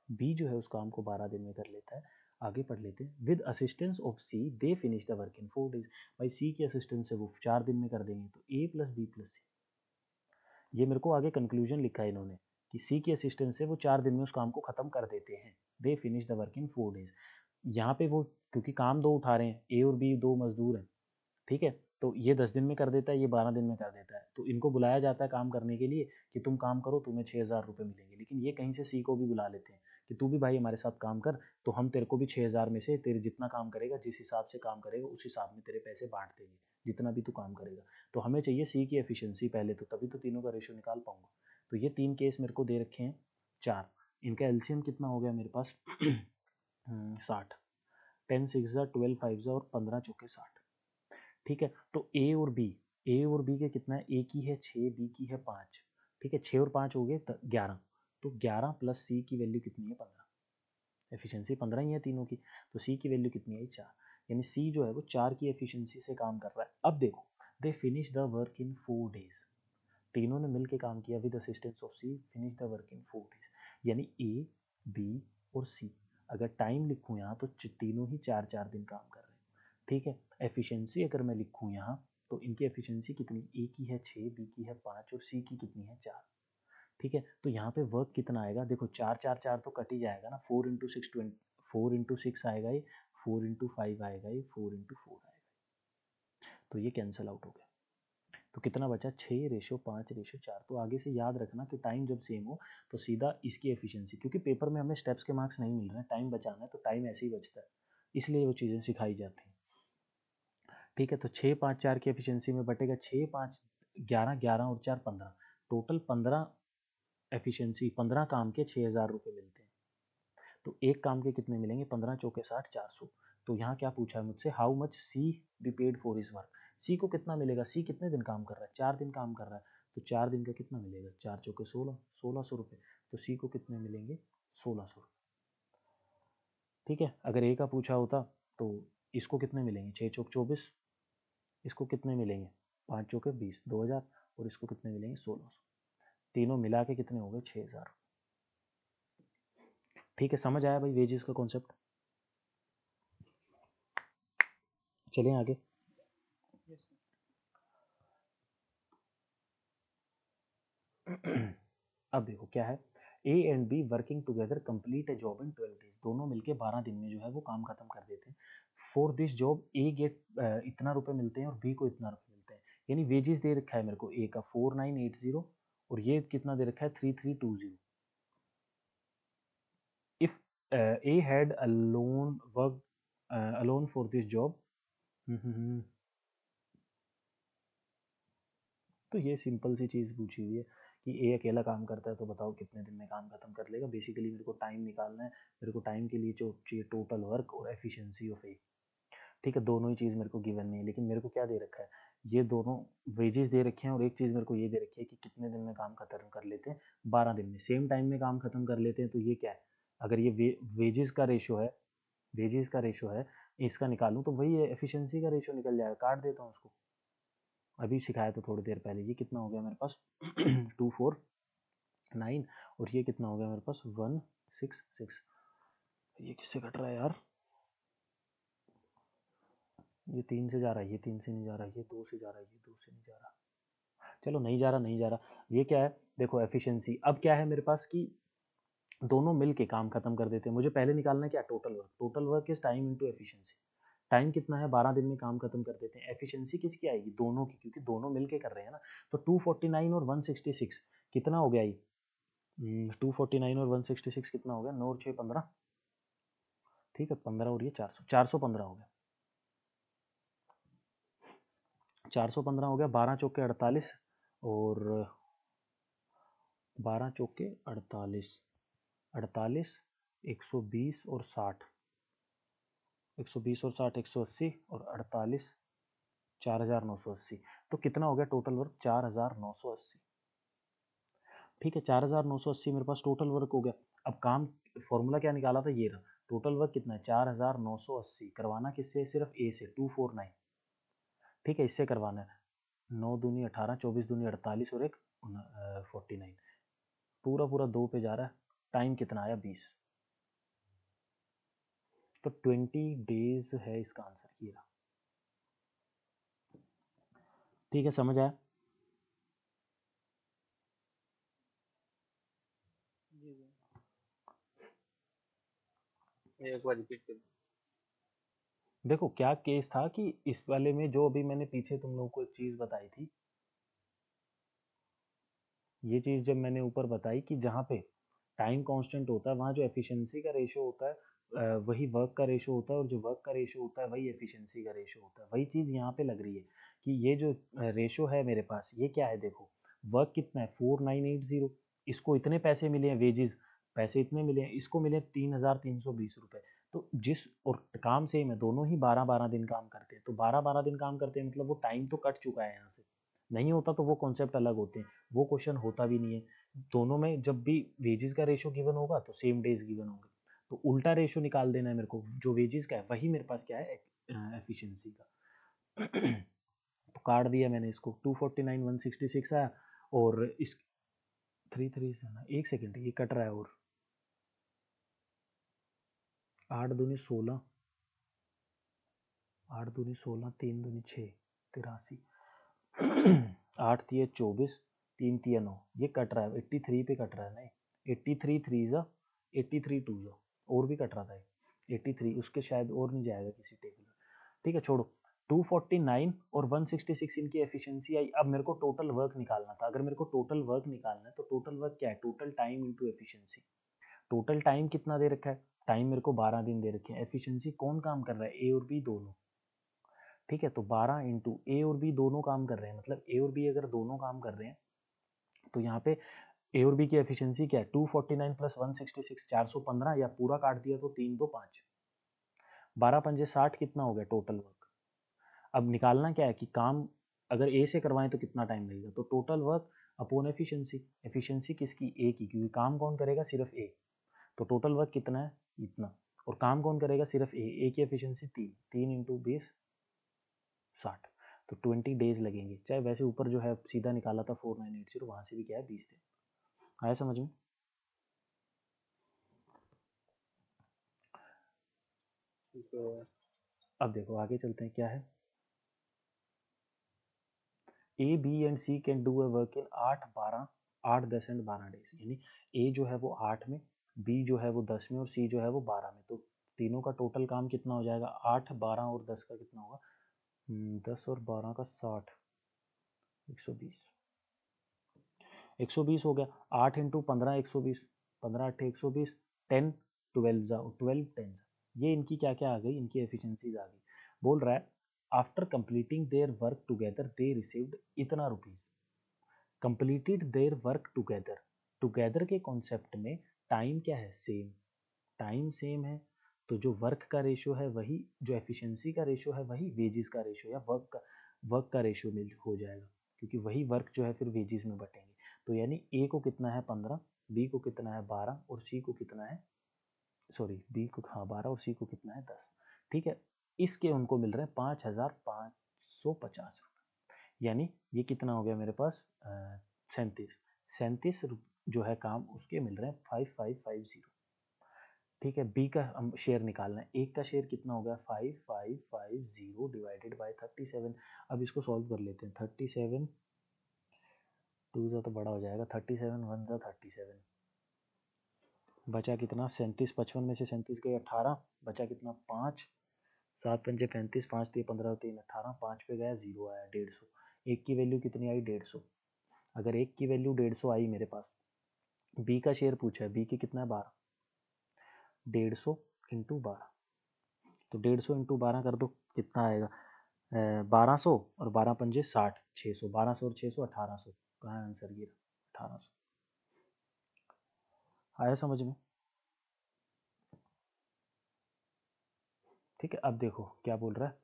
बी जो है उस काम को 12 दिन में कर लेता है, आगे पढ़ लेते हैं। With assistance of C they finish the work in 4 days. भाई सी की असिस्टेंस से वो 4 दिन में कर देंगे, तो ए प्लस बी प्लस सी, ये मेरे को आगे कंक्लूजन लिखा है इन्होंने कि सी की असिस्टेंस से वो 4 दिन में उस काम को खत्म कर देते हैं। दे finish the work in 4 days. यहाँ पे वो क्योंकि काम दो उठा रहे हैं, ए और बी दो मजदूर हैं, ठीक है, तो ये 10 दिन में कर देता है, ये 12 दिन में कर देता है, तो इनको बुलाया जाता है काम करने के लिए कि तुम काम करो, तुम्हें 6,000 रुपये मिलेंगे। लेकिन ये कहीं से सी को भी बुला लेते हैं कि तू भी भाई हमारे साथ काम कर, तो हम तेरे को भी 6,000 में से तेरे जितना काम करेगा, जिस हिसाब से काम करेगा उस हिसाब में तेरे पैसे बांट देंगे, जितना भी तू काम करेगा। तो हमें चाहिए सी की एफिशिएंसी पहले, तो तभी तो तीनों का रेशो निकाल पाऊंगा। तो ये 3 केस मेरे को दे रखे हैं 4, इनका एलसीएम कितना हो गया मेरे पास 60, 10 6 12 5 और 15 चौके 60। ठीक है, तो ए और बी के कितना है, ए की है 6, बी की है 5, ठीक है, 6 और 5 हो गए 11, तो 11 प्लस सी की वैल्यू कितनी है 15, एफिशिएंसी 15 ही है तीनों की, तो सी की वैल्यू कितनी है 4, यानी सी जो है वो 4 की एफिशिएंसी से काम कर रहा है। अब देखो, they finish the work in 4 days, तीनों ने मिलकर काम किया, with assistance of C finish the work in 4 days, यानी ए बी और सी, अगर टाइम लिखूँ यहाँ तो तीनों ही 4-4 दिन काम कर रहे हैं, ठीक है। एफिशिएंसी अगर मैं लिखूँ यहाँ तो इनकी एफिशिएंसी कितनी, ए की है 6, बी की है 5 और सी की कितनी है 4, ठीक है। तो यहाँ पे वर्क कितना आएगा, देखो 4 4 4 तो कट ही जाएगा ना, 4 इंटू 6 आएगा, ये 4 इंटू 5 आएगा, ये 4 इंटू 4 आएगा, तो ये कैंसिल आउट हो गया। तो कितना बचा, 6:5:4। तो आगे से याद रखना कि टाइम जब सेम हो तो सीधा इसकी एफिशिएंसी, क्योंकि पेपर में हमें स्टेप्स के मार्क्स नहीं मिल रहे हैं, टाइम बचाना है, तो टाइम ऐसे ही बचता है, इसलिए वो चीज़ें सिखाई जाती हैं, ठीक है। तो 6 5 4 की एफिशिएंसी में बटेगा 6 5 11 11 और 4 15, टोटल 15 एफिशिएंसी, 15 काम के 6,000 रुपये मिलते हैं। तो एक काम के कितने मिलेंगे, 15 चौके 60, 400। तो यहाँ क्या पूछा है मुझसे, how much C be paid for his work, C को कितना मिलेगा, सी कितने दिन काम कर रहा है, 4 दिन काम कर रहा है, तो 4 दिन का कितना मिलेगा, 4 चौके 16, 1,600 रुपये, तो सी को कितने मिलेंगे 1,600 रुपये, ठीक है। अगर ए का पूछा होता तो इसको कितने मिलेंगे, 6 चौक 24, इसको कितने मिलेंगे 5 चौके 20, 2,000, और इसको कितने मिलेंगे 1,600, तीनों मिला के कितने हो गए 6,000, ठीक है। समझ आया भाई वेजेस का कॉन्सेप्ट, चलें आगे। अब देखो क्या है, ए and B working together complete A job in 12 days, दोनों मिलके 12 दिन में जो है वो काम खत्म कर देते हैं। For this job A get इतना रुपए मिलते हैं और बी को इतना रुपए मिलते हैं, यानी वेजेस दे रखा है मेरे को ए का 4,980 और ये कितना दे रखा है 3,320। If A had alone work alone for this job, तो ये सिंपल सी चीज़ पूछी हुई है कि ए अकेला काम करता है तो बताओ कितने दिन में काम खत्म कर लेगा। बेसिकली मेरे को टाइम निकालना है, मेरे को टाइम के लिए जो चाहिए टोटल वर्क और एफिशिएंसी ऑफ ए, ठीक है। दोनों ही चीज़ मेरे को गिवन नहीं है, लेकिन मेरे को क्या दे रखा है, ये दोनों वेजेस दे रखे हैं और एक चीज़ मेरे को ये दे रखी है कि कितने दिन में काम खत्म कर लेते हैं, 12 दिन में, सेम टाइम में काम खत्म कर लेते हैं। तो ये क्या है, अगर ये वेजेस का रेशो है, वेजेस का रेशो है, इसका निकालूँ तो वही एफिशिएंसी का रेशो निकल जाएगा, काट देता हूँ उसको, अभी सिखाया था थोड़ी देर पहले। ये कितना हो गया मेरे पास 249, और ये कितना हो गया मेरे पास 166, ये किससे कट रहा है यार, ये 3 से जा रहा है, ये 3 से नहीं जा रहा, ये 2 से जा रहा है, ये 2 से नहीं जा रहा, चलो नहीं जा रहा नहीं जा रहा। ये क्या है, देखो एफिशिएंसी अब क्या है मेरे पास कि दोनों मिल के काम खत्म कर देते हैं। मुझे पहले निकालना है क्या, total work, total work is time into efficiency, time कितना है, 12 दिन में काम खत्म कर देते हैं। एफिशिएंसी किसकी आएगी, दोनों की, क्योंकि दोनों मिलके कर रहे हैं ना। तो 249 और 166 कितना हो गया ये, 249 और 166 कितना हो गया, 9 और 6 15, ठीक है 15 और ये 400, 415 हो गया, 415 हो गया। 12 चौके 48 और 12 चौके 48, 48 120 और 60, 120 और 60 180 और 48 4980। तो कितना हो गया टोटल वर्क, 4980। ठीक है 4980 मेरे पास टोटल वर्क हो गया। अब काम फॉर्मूला क्या निकाला था, ये रहा। टोटल वर्क कितना है 4980, करवाना किससे, सिर्फ ए से 249, ठीक है इससे करवाना है। 9 दूनी 18, 24 दूनी 48 और एक 49, पूरा पूरा 2 पे जा रहा है। टाइम कितना आया 20, तो 20 डेज है इसका आंसर, ये रहा। ठीक है समझ आया। जी जी। एक बार रिपीट कर। देखो क्या केस था कि इस वाले में जो अभी मैंने पीछे तुम लोगों को एक चीज बताई थी, ये चीज जब मैंने ऊपर बताई कि जहाँ पे टाइम कांस्टेंट होता है वहाँ जो एफिशिएंसी का रेशो होता है वही वर्क का रेशो होता है, और जो वर्क का रेशो होता है वही एफिशिएंसी का रेशो होता है। वही चीज यहाँ पे लग रही है कि ये जो रेशो है मेरे पास, ये क्या है, देखो वर्क कितना है 4980, इसको इतने पैसे मिले हैं वेजेस, पैसे इतने मिले हैं, इसको मिले 3320 रुपए। तो जिस और काम सेम है, दोनों ही 12-12 दिन काम करते हैं, तो 12-12 दिन काम करते हैं मतलब वो टाइम तो कट चुका है यहाँ से। नहीं होता तो वो कॉन्सेप्ट अलग होते हैं, वो क्वेश्चन होता भी नहीं है। दोनों में जब भी वेजेस का रेशो गिवन होगा तो सेम डेज गिवन होंगे, तो उल्टा रेशो निकाल देना है मेरे को, जो वेजेस का है वही मेरे पास क्या है एफिशिएंसी का। तो काट दिया मैंने इसको, 249 166 आया, और इस 33 एक सेकेंड ये कट रहा है, और 8 दूनी 16, 8 दूनी 16, 3 दूनी 6 83, 8 तिये 24, 3 तिये 9, ये कट रहा है 83 पे कट रहा है, नहीं 83 3 जा 83 2 जा, और भी कट रहा था 83, उसके शायद और नहीं जाएगा किसी टेबल में। ठीक है छोड़ो, 249 और 166 इनकी एफिशिएंसी आई। अब मेरे को टोटल वर्क निकालना था। अगर मेरे को टोटल वर्क निकालना है तो टोटल वर्क क्या है, total time into efficiency. Total time कितना दे रखा है, टाइम मेरे को 12 दिन दे रखे हैं। एफिशिएंसी कौन काम कर रहा है, ए और बी दोनों, ठीक है। तो 12 इंटू ए और बी दोनों काम कर रहे हैं, मतलब ए और बी अगर दोनों काम कर रहे हैं तो यहाँ पे ए और बी की एफिशिएंसी क्या है, 249 प्लस 166 415, या पूरा काट दिया तो 3 2 5, 12 पंजे 60, कितना हो गया टोटल वर्क। अब निकालना क्या है कि काम अगर ए से करवाएं तो कितना टाइम लगेगा, तो total work upon efficiency, efficiency किसकी, ए की, क्योंकि काम कौन करेगा, सिर्फ ए। तो टोटल वर्क कितना है, इतना, और काम कौन करेगा, सिर्फ ए की एफिशिएंसी 3, 3 इंटू 20 60, तो 20 डेज लगेंगे। चाहे वैसे ऊपर जो है सीधा निकाला था 4980, वहां से भी क्या है 20 दिन। आया समझ में। तो अब देखो आगे चलते हैं, क्या है, A B and C can do a work in 8 12 8 10 and 12 days, यानी ए जो है वो 8 में, बी जो है वो 10 में, और सी जो है वो 12 में। तो तीनों का टोटल काम कितना हो जाएगा, 8 12 और 10 का कितना होगा, 10 और 12 का 60, 120, 120 हो गया। 8 इंटू 15 120, 15 8 120, 10 12 जा 12 10, ये इनकी क्या क्या आ गई, इनकी एफिशिएंसीज आ गई। बोल रहा है after completing their work together they received इतना rupees. Completed their work together, together के कॉन्सेप्ट में टाइम क्या है, सेम, टाइम सेम है, तो जो वर्क का रेशो है वही, जो एफिशिएंसी का रेशो है वही वेजेस का रेशो या वर्क का रेशो मिल हो जाएगा, क्योंकि वही वर्क जो है फिर वेजेस में बटेंगे। तो यानी ए को कितना है 15, बी को कितना है 12, और सी को कितना है, सॉरी बी को हाँ 12, और सी को कितना है 10। ठीक है, इसके उनको मिल रहे हैं 5550 रुपये, यानी ये कितना हो गया मेरे पास 37 जो है काम उसके मिल रहे हैं 5550। ठीक है, बी का हम शेयर निकालना है, एक का शेयर कितना हो गया 5550 डिवाइडेड बाय 37। अब इसको सॉल्व कर लेते हैं, 37 टू ज़ा तो बड़ा हो जाएगा, 37 वन ज़ा 37, बचा कितना 37, 55 में से 37 गए 18, बचा कितना 5, 7 पंजे 35, 5 3 15 3 18, 5 पे गया 0 आया 150। एक की वैल्यू कितनी आई 150। अगर एक की वैल्यू 150 आई मेरे पास, बी का शेयर पूछा है, बी की कितना है 12, 150 इंटू 12, तो 150 इंटू 12 कर दो कितना आएगा 1200 और 12 पंजे 60, 600, 1200 और 600 1800। कहाँ है आंसर ये 1800। आया समझ में? ठीक है, अब देखो क्या बोल रहा है,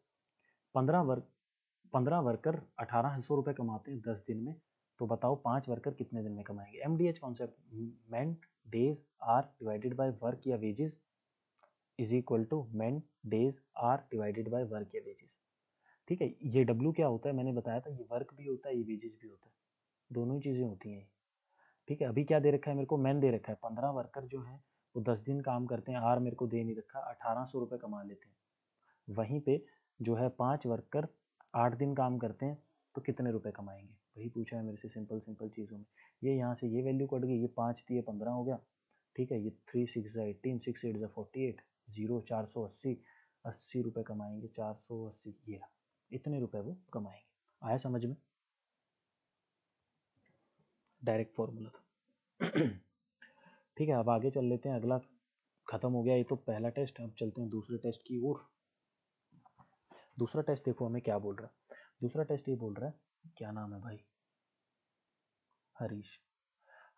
15 वर्कर 1800 रुपये कमाते हैं 10 दिन में, तो बताओ 5 वर्कर कितने दिन में कमाएंगे। MDH concept, men days are divided by work या wages is equal to men days are divided by work या वेजेस। ठीक है, ये डब्ल्यू क्या होता है मैंने बताया था, ये वर्क भी होता है, ये वेजेस भी होता है, दोनों ही चीज़ें होती हैं। ठीक है, अभी क्या दे रखा है मेरे को, मैन दे रखा है, 15 वर्कर जो है वो 10 दिन काम करते हैं, आर मेरे को दे नहीं रखा, 1800 रुपये कमा लेते हैं। वहीं पे जो है 5 वर्कर 8 दिन काम करते हैं, तो कितने रुपए कमाएंगे, वही पूछा है मेरे से, सिंपल सिंपल चीज़ों में। ये यहाँ से ये वैल्यू कट गई, ये 5 थी, ये 15 हो गया। ठीक है, ये 3 6 18, 6 8 48, 0 480, 80 रुपये कमाएंगे, 480, ये इतने रुपए वो कमाएंगे। आया समझ में? डायरेक्ट फॉर्मूला था। ठीक है, अब आगे चल लेते हैं, अगला खत्म हो गया ये तो पहला टेस्ट, अब चलते हैं दूसरे टेस्ट की ओर। दूसरा टेस्ट देखो हमें क्या बोल रहा है, दूसरा टेस्ट ये बोल रहा है, क्या नाम है भाई, Harish.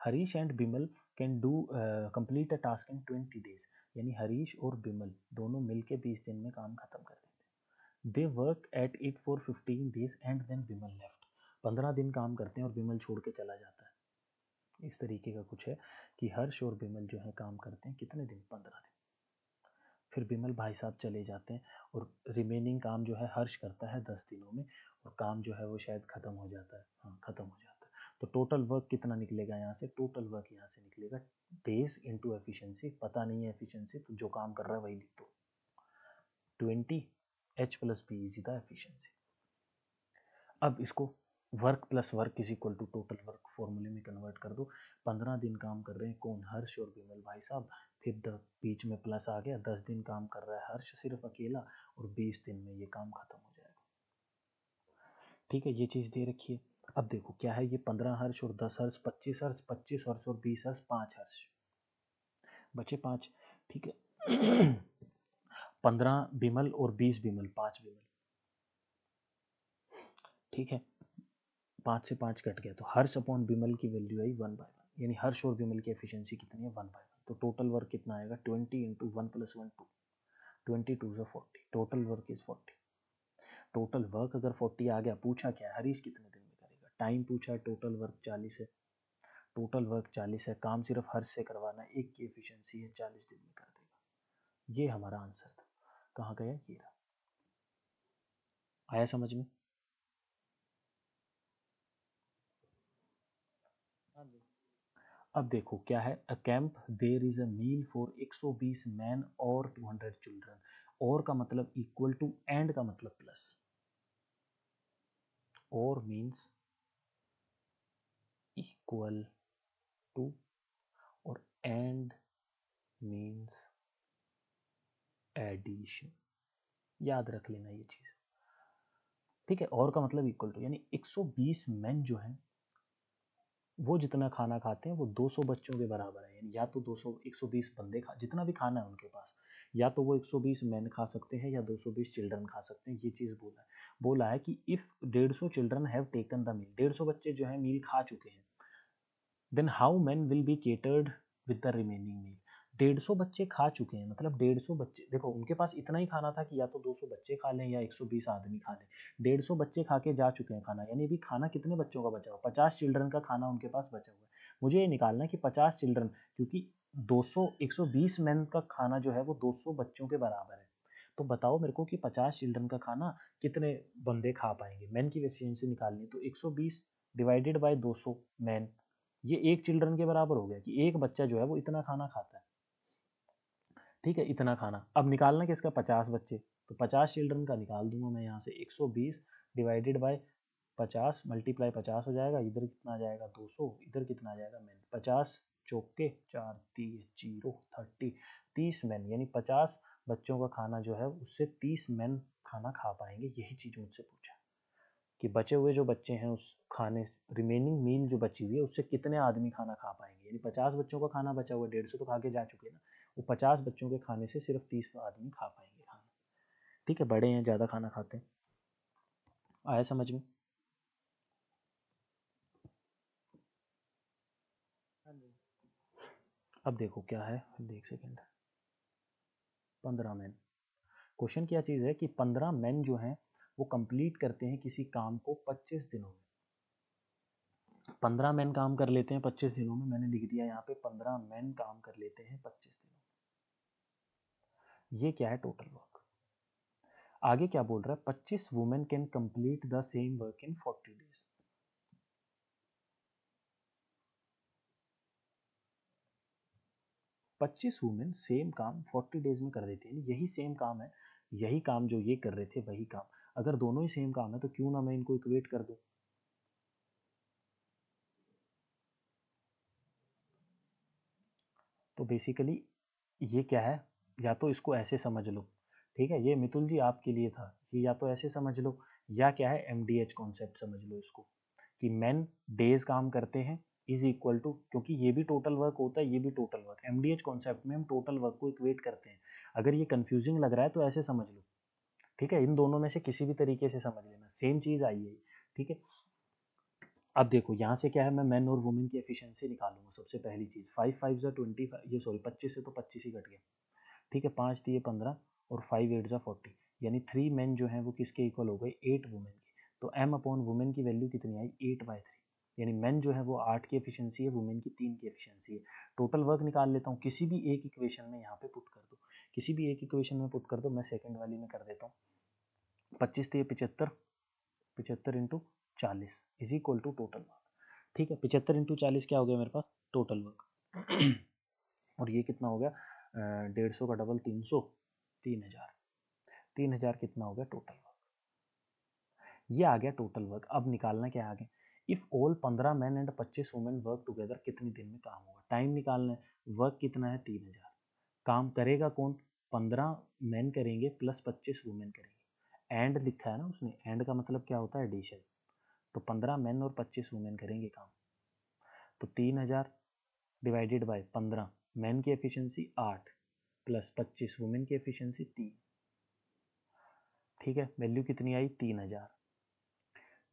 Harish and Bimal can do complete a task in 20 days, यानी हरीश और बिमल दोनों मिलके 20 दिन में काम खत्म कर देते हैं। They work at it for 15 days and then Bimal left, 15 दिन काम करते हैं और बिमल छोड़ के चला जाता है। इस तरीके का कुछ है कि हर्ष और बिमल जो है काम करते हैं कितने दिन, 15 दिन। फिर बिमल भाई साहब चले जाते हैं और रिमेनिंग काम जो है हर्ष करता है 10 दिनों में, और काम जो है वो शायद ख़त्म हो जाता है, हाँ ख़त्म हो जाता है। तो टोटल वर्क कितना निकलेगा यहाँ से, टोटल वर्क यहाँ से निकलेगा डेज इंटू एफिशिएंसी, पता नहीं है एफिशिएंसी, तो जो काम कर रहा है वही लिख दो, 20 H plus B is the efficiency. अब इसको work plus work is equal to total work फॉर्मूले में कन्वर्ट कर दो। 15 दिन काम कर रहे हैं कौन, हर्ष और बिमल भाई साहब, फिर बीच में प्लस आ गया, 10 दिन काम कर रहा है हर्ष सिर्फ अकेला, और 20 दिन में ये काम खत्म हो जाएगा। ठीक है, ये चीज़ दे रखी है। अब देखो क्या है, ये 15 हर्ष और 10 हर्ष, 25 हर्ष, 25 हर्ष और 20 हर्ष, 5 हर्ष, बचे 5। ठीक है, 15 बिमल और 20 बिमल, 5 बिमल। ठीक है, 5 से 5 कट गया, तो हर्ष अपॉन बिमल की वैल्यू आई 1/1, यानी हर्ष और बिमल की एफिशिएंसी कितनी है 1/1। तो टोटल वर्क कितना आएगा 20 इंटू 1 प्लस 1 2, 22 से 40, total work is 40। Total work अगर 40 आ गया, पूछा क्या है हरीश कितने दिन में करेगा, टाइम पूछा है, टोटल वर्क 40 है, टोटल वर्क 40 है, काम सिर्फ हर्ष से करवाना है, एक की एफिशिएंसी है 40 दिन में कर देगा। ये हमारा आंसर था। कहाँ गया ये रहा। आया समझ में? हाँ जी। अब देखो क्या है, a camp there is a meal for 120 man और 200 चिल्ड्रन। और का मतलब इक्वल टू, एंड का मतलब प्लस, और मीन्स इक्वल टू, और एंड मीन्स एडिशन। याद रख लेना ये चीज। ठीक है, और का मतलब इक्वल टू, यानी 120 मैन जो है वो जितना खाना खाते हैं वो 200 बच्चों के बराबर है, यानी या तो 200 120 बंदे खा, जितना भी खाना है उनके पास, या तो वो 120 मैन खा सकते हैं या 220 चिल्ड्रन खा सकते हैं। ये चीज़ बोला है कि if 150 children have taken the meal, 150 बच्चे जो है मील खा चुके हैं, then how man will be catered with the remaining meal. 150 बच्चे खा चुके हैं, मतलब 150 बच्चे, देखो उनके पास इतना ही खाना था कि या तो 200 बच्चे खा लें या 120 आदमी खा लें। 150 बच्चे खा के जा चुके हैं खाना, यानी अभी खाना कितने बच्चों का बचा हुआ, 50 चिल्ड्रन का खाना उनके पास बचा हुआ है। मुझे ये निकालना है कि 50 चिल्ड्रन, क्योंकि 200 120 मैन का खाना जो है वो 200 बच्चों के बराबर है। तो बताओ मेरे को कि 50 चिल्ड्रन का खाना कितने बंदे खा पाएंगे, मैन की एफिशिएंसी निकालनी, तो 120 डिवाइडेड बाय 200 मैन, ये एक चिल्ड्रन के बराबर हो गया कि एक बच्चा जो है वो इतना खाना खाता है। ठीक है, इतना खाना अब निकालना किसका, 50 बच्चे, तो 50 चिल्ड्रन का निकाल दूंगा मैं यहाँ से, 120 डिवाइडेड बाय 50 मल्टीप्लाई 50 हो जाएगा, इधर कितना आ जाएगा 200, इधर कितना आ जाएगा मैन, 50 चौके 4 3 0 30 30 मैन, यानी 50 बच्चों का खाना जो है उससे 30 मैन खाना खा पाएंगे, यही चीज़ मुझसे पूछा कि बचे हुए जो बच्चे हैं उस खाने, रिमेनिंग मील जो बची हुई है उससे कितने आदमी खाना खा पाएंगे। यानी 50 बच्चों का खाना बचा हुआ, 150 तो खा के जा चुके ना, वो 50 बच्चों के खाने से सिर्फ 30 आदमी खा पाएंगे खाना। ठीक है, बड़े हैं, ज़्यादा खाना खाते हैं। आया समझ में? अब देखो क्या है, एक सेकेंड। 15 मैन, क्वेश्चन क्या चीज़ है कि 15 मैन जो हैं वो कंप्लीट करते हैं किसी काम को 25 दिनों में। 15 मैन काम कर लेते हैं 25 दिनों में, मैंने लिख दिया यहाँ पे 15 मैन काम कर लेते हैं 25 दिनों में। ये क्या है? Total work. आगे क्या बोल रहा है? 25 women can complete the same work in 40 days. 25 women same काम 40 डेज में कर देती है। यही सेम काम है, यही काम जो ये कर रहे थे वही काम। अगर दोनों ही सेम काम है तो क्यों ना मैं इनको इक्वेट कर दूं। तो बेसिकली ये क्या है, या तो इसको ऐसे समझ लो, ठीक है, ये मितुल जी आपके लिए था, ये या तो ऐसे समझ लो या क्या है MDH कॉन्सेप्ट समझ लो इसको, कि मैन डेज काम करते हैं इज इक्वल टू, क्योंकि ये भी टोटल वर्क होता है, ये भी टोटल वर्क। MDH कॉन्सेप्ट में हम टोटल वर्क को इक्वेट करते हैं। अगर ये कंफ्यूजिंग लग रहा है तो ऐसे समझ लो, ठीक है, इन दोनों में से किसी भी तरीके से समझ लेना, सेम चीज़ आई है। ठीक है, अब देखो यहाँ से क्या है, मैं मैन और वुमेन की एफिशिएंसी निकालूंगा। सबसे पहली चीज़ 5 5 जा 25, ये सॉरी 25 से तो 25 ही कट गया, ठीक है, 5 दिए 15 और 5 8 जा 40, यानी 3 मैन जो हैं वो किसके इक्वल हो गए? 8 वुमेन के। तो m अपॉन वुमेन की वैल्यू कितनी आई? 8/3, यानी मैन जो है वो 8 की एफिशिएंसी है, वुमेन की 3 की एफिशिएंसी है। टोटल वर्क निकाल लेता हूँ, किसी भी एक इक्वेशन में यहाँ पे पुट कर दो, किसी भी एक इक्वेशन में पुट कर दो। मैं सेकंड वाली में कर देता हूँ। 25 दिए 75, 75 into 40 is equal to total work. ठीक है, 75 इंटू 40 क्या हो गया मेरे पास? Total work. और ये कितना हो गया? 150 का डबल 300, 3000। 3000 कितना हो गया टोटल वर्क? ये आ गया टोटल वर्क। अब निकालना क्या है आगे? If all 15 man and 25 women work together, कितने दिन में काम होगा? टाइम निकालना है, वर्क कितना है? 3000। काम करेगा कौन? 15 मैन करेंगे प्लस 25 वुमेन करेंगे। एंड लिखा है ना उसने, एंड का मतलब क्या होता है? एडिशन। तो 15 मैन और 25 वुमेन करेंगे काम। तो 3000 डिवाइडेड बाय 15, मैन की एफिशिएंसी 8 प्लस 25 वुमेन की एफिशिएंसी 3। ठीक है, वैल्यू कितनी आई? 3000।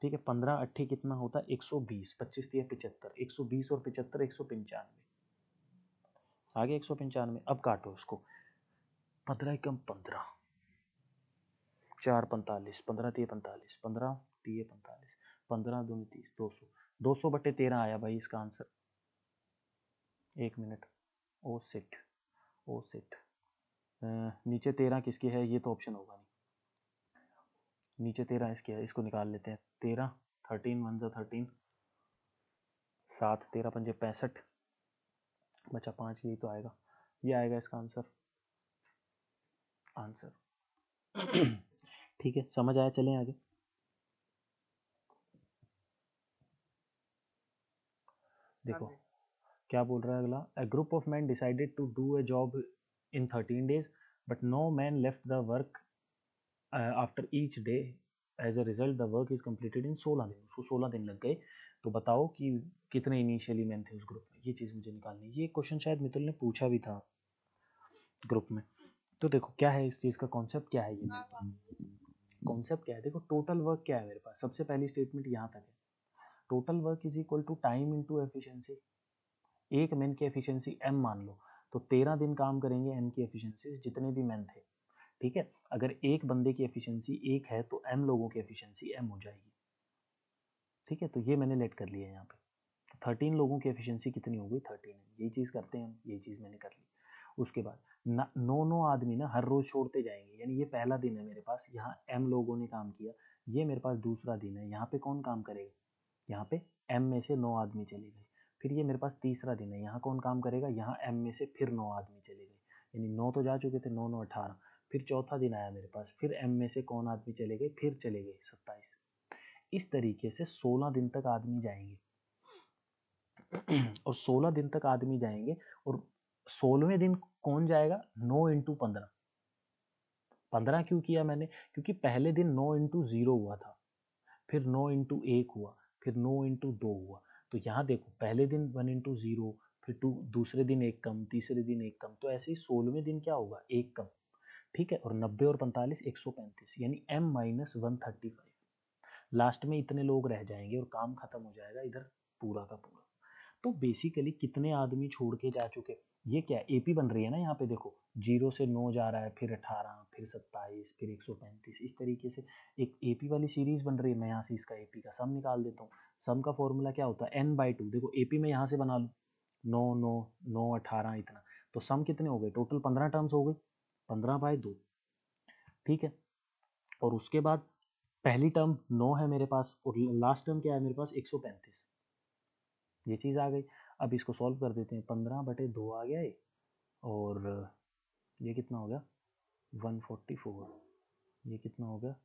ठीक है, 15 अट्ठी कितना होता है? 120, 25 दिया 75, 120 और 75 195, आगे 195। अब काटो उसको, 15 कम 15, 4 45, 15 दिए 45, 15 दिए 45, 15 दूनी 30, 200, 200/13 आया भाई इसका आंसर। एक मिनट, ओ सिट, ओ सिट, नीचे 13 किसकी है? ये तो ऑप्शन होगा नहीं, नीचे 13 इसकी है, इसको निकाल लेते हैं। 13 13 1 13, 7 13 पंजे 65, बचा 5, यही तो आएगा, ये आएगा इसका आंसर। ठीक है, समझ आया? चलें आगे। देखो क्या बोल रहा है अगला। A group of man decided to do a job in 13 days but no man left the work after each day, as a result the work is completed in 16 दिन। उसको 16 दिन लग गए। तो बताओ कि कितने इनिशियली मैन थे उस ग्रुप में, ये चीज़ मुझे निकालनी है। ये क्वेश्चन शायद मितुल ने पूछा भी था ग्रुप में। तो देखो क्या है इस चीज़ का कॉन्सेप्ट, क्या है ये मेरे पास कॉन्सेप्ट क्या है। देखो टोटल वर्क क्या है मेरे पास, सबसे पहली स्टेटमेंट यहाँ तक है, total work is equal to time into efficiency. एक मैन की एफिशिएंसी m मान लो, तो 13 दिन काम करेंगे m की एफिशिएंसी जितने भी मैन थे। ठीक है, अगर एक बंदे की एफिशिएंसी 1 है तो m लोगों की एफिशिएंसी m हो जाएगी। ठीक है, तो ये मैंने लेट कर लिया यहाँ पे। 13 लोगों की एफिशिएंसी कितनी हो गई? 13 है। यही चीज़ करते हैं हम, यही चीज़ मैंने कर ली। उसके बाद 9 आदमी ना हर रोज छोड़ते जाएंगे, यानी ये पहला दिन है मेरे पास, यहाँ m लोगों ने काम किया। ये मेरे पास दूसरा दिन है, यहाँ पे कौन काम करेगा? यहाँ पे m में से 9 आदमी चले गए। फिर ये मेरे पास तीसरा दिन है, यहाँ कौन काम करेगा? यहाँ m में से फिर 9 आदमी चले गए, यानी 9 तो जा चुके थे, 9 9 18। फिर चौथा दिन आया मेरे पास, फिर m में से कौन आदमी चले गए? फिर चले गए 27। इस तरीके से 16 दिन तक आदमी जाएंगे। और 16 दिन तक आदमी जाएंगे, और 16वें दिन कौन जाएगा? 9 × 15, 15 क्यों किया मैंने? क्योंकि पहले दिन 9 इंटू 0 हुआ था, फिर 9 इंटू 1 हुआ, फिर 9 इंटू 2 हुआ। तो यहाँ देखो पहले दिन 1 इंटू 0, फिर दूसरे दिन एक कम, तीसरे दिन एक कम, तो ऐसे ही 16वें दिन क्या होगा? एक कम। ठीक है, और 90 और 45 135, यानी m माइनस 135। लास्ट में इतने लोग रह जाएंगे और काम खत्म हो जाएगा इधर पूरा का पूरा। तो बेसिकली कितने आदमी छोड़ के जा चुके? ये क्या एपी बन रही है ना यहाँ पे, देखो 0 से 9 जा रहा है, फिर 18, फिर 27, फिर 135, इस तरीके से एक एपी वाली सीरीज बन रही है। मैं यहाँ से इसका एपी का सम निकाल देता हूँ। सम का फॉर्मूला क्या होता है? n/2। देखो एपी में यहाँ से बना लूँ, 9 9 9 18 इतना, तो सम कितने हो गए? टोटल 15 टर्म्स हो गई, 15/2। ठीक है, और उसके बाद पहली टर्म 9 है मेरे पास, और लास्ट टर्म क्या है मेरे पास? 135। ये चीज़ आ गई। अब इसको सॉल्व कर देते हैं। 15/2 आ गया ये, और ये कितना हो गया? 144। ये कितना हो गया?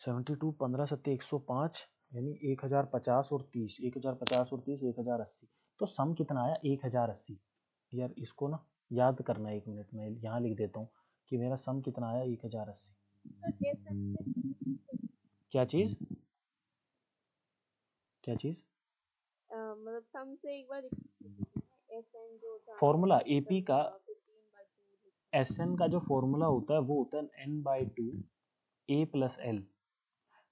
72। 15 सत्ते 105, यानी 1050 और 30, 1050 और 30 1080। तो सम कितना आया? 1080। यार इसको ना याद करना, 1 मिनट में यहाँ लिख देता हूँ कि मेरा सम कितना आया? 1080। सर एसएन से क्या चीज़? क्या चीज़? मतलब सम से एक बार एसएन जो था फॉर्मूला उसका एपी का 15/2 लिखा है। एसएन का जो फॉर्मूला होता है वो होता है n/2 a plus L,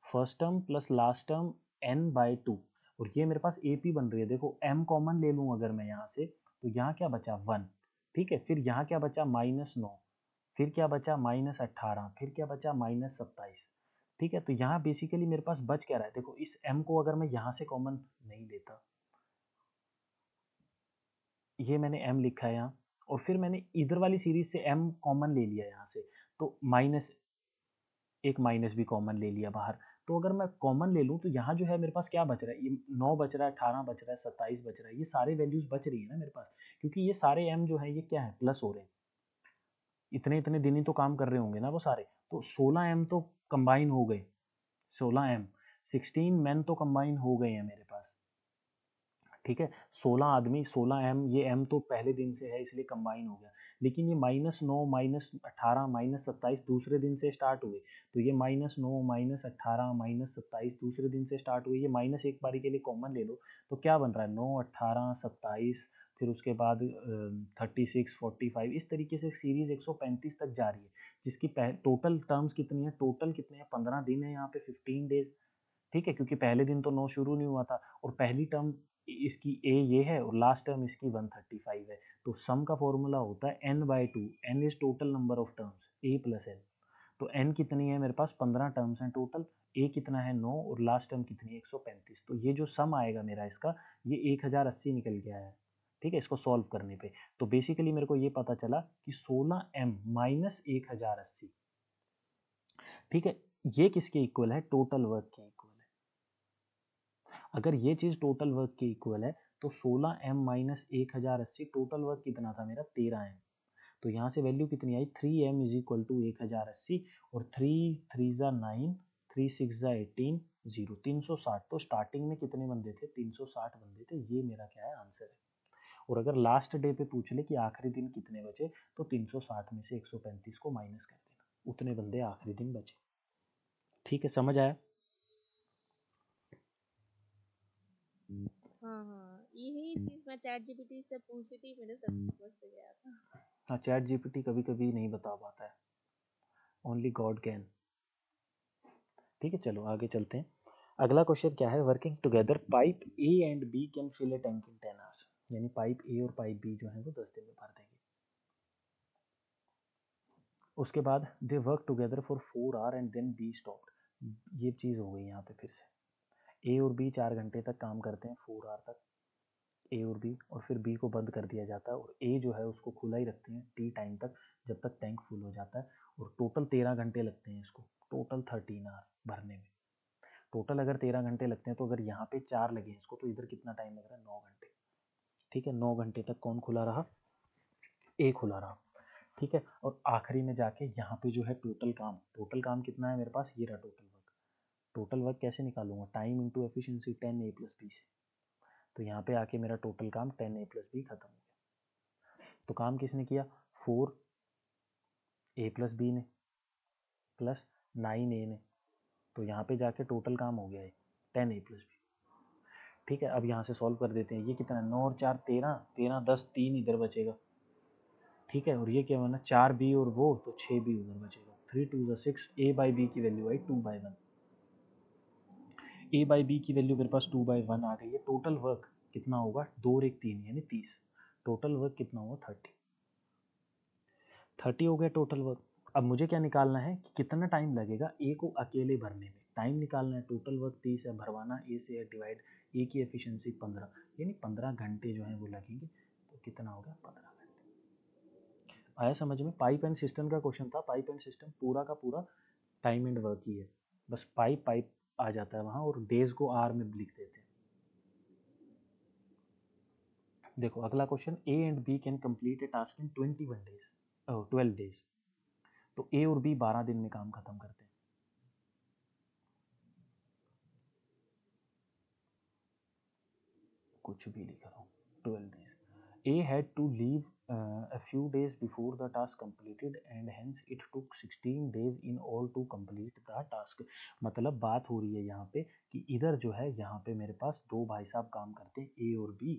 first term plus last term n/2। और ये मेरे पास AP बन रही है। देखो m कॉमन ले लूँ अगर मैं यहाँ से, तो यहाँ क्या बचा? 1। ठीक है, फिर यहाँ क्या बचा? -9, फिर क्या बचा? -18, फिर क्या बचा? -27। ठीक है, तो यहाँ बेसिकली मेरे पास बच क्या रहा है? देखो इस m को अगर मैं यहाँ से कॉमन नहीं लेता, ये मैंने m लिखा है यहाँ, और फिर मैंने इधर वाली सीरीज से m कॉमन ले लिया यहाँ से, तो एक माइनस भी कॉमन ले लिया बाहर। तो अगर मैं कॉमन ले लूँ तो यहाँ जो है मेरे पास क्या बच रहा है? ये 9 बच रहा है, 18 बच रहा है, 27 बच रहा है, ये सारे वैल्यूज बच रही है ना मेरे पास, क्योंकि ये सारे m जो है ये क्या है? प्लस हो रहे हैं। इतने इतने दिन ही तो काम कर रहे होंगे ना वो सारे, तो 16 m तो कंबाइन हो गए। 16 m 16 मैन तो कंबाइन हो गए हैं मेरे पास। ठीक है, 16 आदमी, 16 m, ये m तो पहले दिन से है इसलिए कंबाइन हो गया। लेकिन ये -9 -18 -27 दूसरे दिन से स्टार्ट हुए, तो ये -9 -18 -27 दूसरे दिन से स्टार्ट हुए। ये माइनस एक बारी के लिए कॉमन ले लो, तो क्या बन रहा है? 9 18 27, फिर उसके बाद 36 45, इस तरीके से सीरीज 135 तक जा रही है, जिसकी टोटल टर्म्स कितनी है? टोटल कितने हैं? 15 दिन है यहाँ पे, 15 डेज। ठीक है, क्योंकि पहले दिन तो 9 शुरू नहीं हुआ था, और पहली टर्म इसकी a ये है और लास्ट टर्म इसकी 135 है। तो सम का फॉर्मूला होता है n/2। n is total number of terms, a plus l। तो n कितनी है मेरे पास? 15 टर्म्स हैं टोटल, a कितना है? 9, और लास्ट टर्म कितनी है? 135। तो ये जो सम आएगा मेरा इसका, ये 1080 निकल के आया है। ठीक है, इसको सॉल्व करने पे तो बेसिकली मेरे को ये पता चला कि 16m माइनस 1080। ठीक है, ये किसके इक्वल है? टोटल वर्क के इक्वल है। अगर ये चीज टोटल वर्क के इक्वल है, तो 16m माइनस 1080 टोटल वर्क कितना था मेरा? 13m। तो यहाँ से वैल्यू कितनी आई? 3m इज इक्वल टू 1080, और 3 3 जा 9, 3 6 जा 18, 0 360। तो स्टार्टिंग में कितने बंदे थे? 360 बंदे थे। ये मेरा क्या है? आंसर है। और अगर लास्ट डे पे पूछ ले कि आखिरी दिन कितने बचे, तो 360 में से 135 को माइनस कर देना, उतने बंदे आखिरी दिन बचे। ठीक है, समझ आया? हाँ हाँ, यही चीज मैं चैट जीपीटी से पूछी थी, मेरे सब समझ से गया था। हाँ, चैट जीपीटी कभी कभी नहीं बता पाता है, ओनली गॉड कैन। ठीक है, चलो आगे चलते हैं। अगला क्वेश्चन क्या है? Working together pipe A and B can fill a tank in 10 hours. यानी पाइप ए और पाइप बी जो है वो 10 दिन में भर देंगे। उसके बाद they work together for 4 hour and then B stopped. ये चीज़ हो गई यहाँ पे फिर से। ए और बी 4 घंटे तक काम करते हैं, 4 आवर तक, ए और बी, और फिर बी को बंद कर दिया जाता है, और ए जो है उसको खुला ही रखते हैं टी टाइम तक, जब तक टैंक फुल हो जाता है। और टोटल 13 घंटे लगते हैं इसको, टोटल 13 आवर भरने में। टोटल अगर 13 घंटे लगते हैं, तो अगर यहाँ पे 4 लगे इसको, तो इधर कितना टाइम लग रहा है? 9 घंटे। ठीक है, 9 घंटे तक कौन खुला रहा? ए खुला रहा। ठीक है, और आखिरी में जाके यहाँ पे जो है टोटल काम कितना है मेरे पास? ये रहा टोटल वर्क। टोटल वर्क कैसे निकालूंगा? Time into efficiency 10a plus B से। तो यहाँ पे आके मेरा टोटल काम 10a प्लस बी खत्म हो गया। तो काम किसने किया? 4 ए प्लस बी ने प्लस 9 ए ने, तो यहाँ पे जाके टोटल काम हो गया है 10 ए प्लस बी। ठीक है, अब यहाँ से सॉल्व कर देते हैं। ये कितना है, 9 और 4 13, 13 10 3 इधर बचेगा। ठीक है, और ये क्या होना, 4 बी और वो, तो 6 बी उधर बचेगा। 3 2 6, ए बाई बी की वैल्यू आई 2/1। ए बाई बी की वैल्यू मेरे पास 2/1 आ गई है। टोटल वर्क कितना होगा, 2 और 1 3 यानी 30। टोटल वर्क कितना होगा, 30 हो गया टोटल वर्क। अब मुझे क्या निकालना है कि कितना टाइम लगेगा ए को अकेले भरने में, टाइम निकालना है। टोटल वर्क 30 है, भरवाना ए से है डिवाइड, ए की एफिशिएंसी 15, यानी 15 घंटे जो है वो लगेंगे। तो कितना हो गया, 15 घंटे। आया समझ में? पाइप एंड सिस्टम का क्वेश्चन था। पाइप एंड सिस्टम पूरा का पूरा टाइम एंड वर्क ही है, बस पाइप पाइप आ जाता है वहाँ, और डेज को आर में लिख देते हैं। देखो अगला क्वेश्चन, A and B can complete a task in 21 days 12 days. तो ए और बी 12 दिन में काम खत्म करते हैं। कुछ भी लिख रहा हूँ, 12 days. A had to leave a few days before the task completed and hence it took 16 days in all to complete the task। मतलब बात हो रही है यहाँ पे कि इधर जो है यहाँ पे मेरे पास दो भाई साहब काम करते हैं, ए और बी।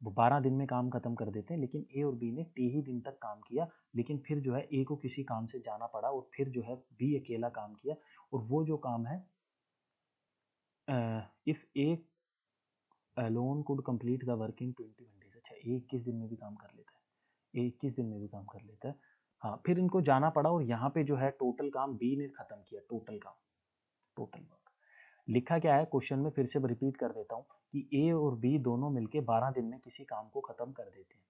वो 12 दिन में काम खत्म कर देते हैं, लेकिन ए और बी ने 3 ही दिन तक काम किया। लेकिन फिर जो है ए को किसी काम से जाना पड़ा, और फिर जो है बी अकेला काम किया। और वो जो काम है, if A alone could complete the work in 21 days. अच्छा, ए 21 दिन में भी काम कर लेता है, ए 21 दिन में भी काम कर लेता है। हाँ, फिर इनको जाना पड़ा, और यहाँ पे जो है टोटल काम बी ने खत्म किया। टोटल काम, टोटल वर्क लिखा क्या है क्वेश्चन में, फिर से रिपीट कर देता हूँ कि ए और बी दोनों मिलके 12 दिन में किसी काम को खत्म कर देते हैं।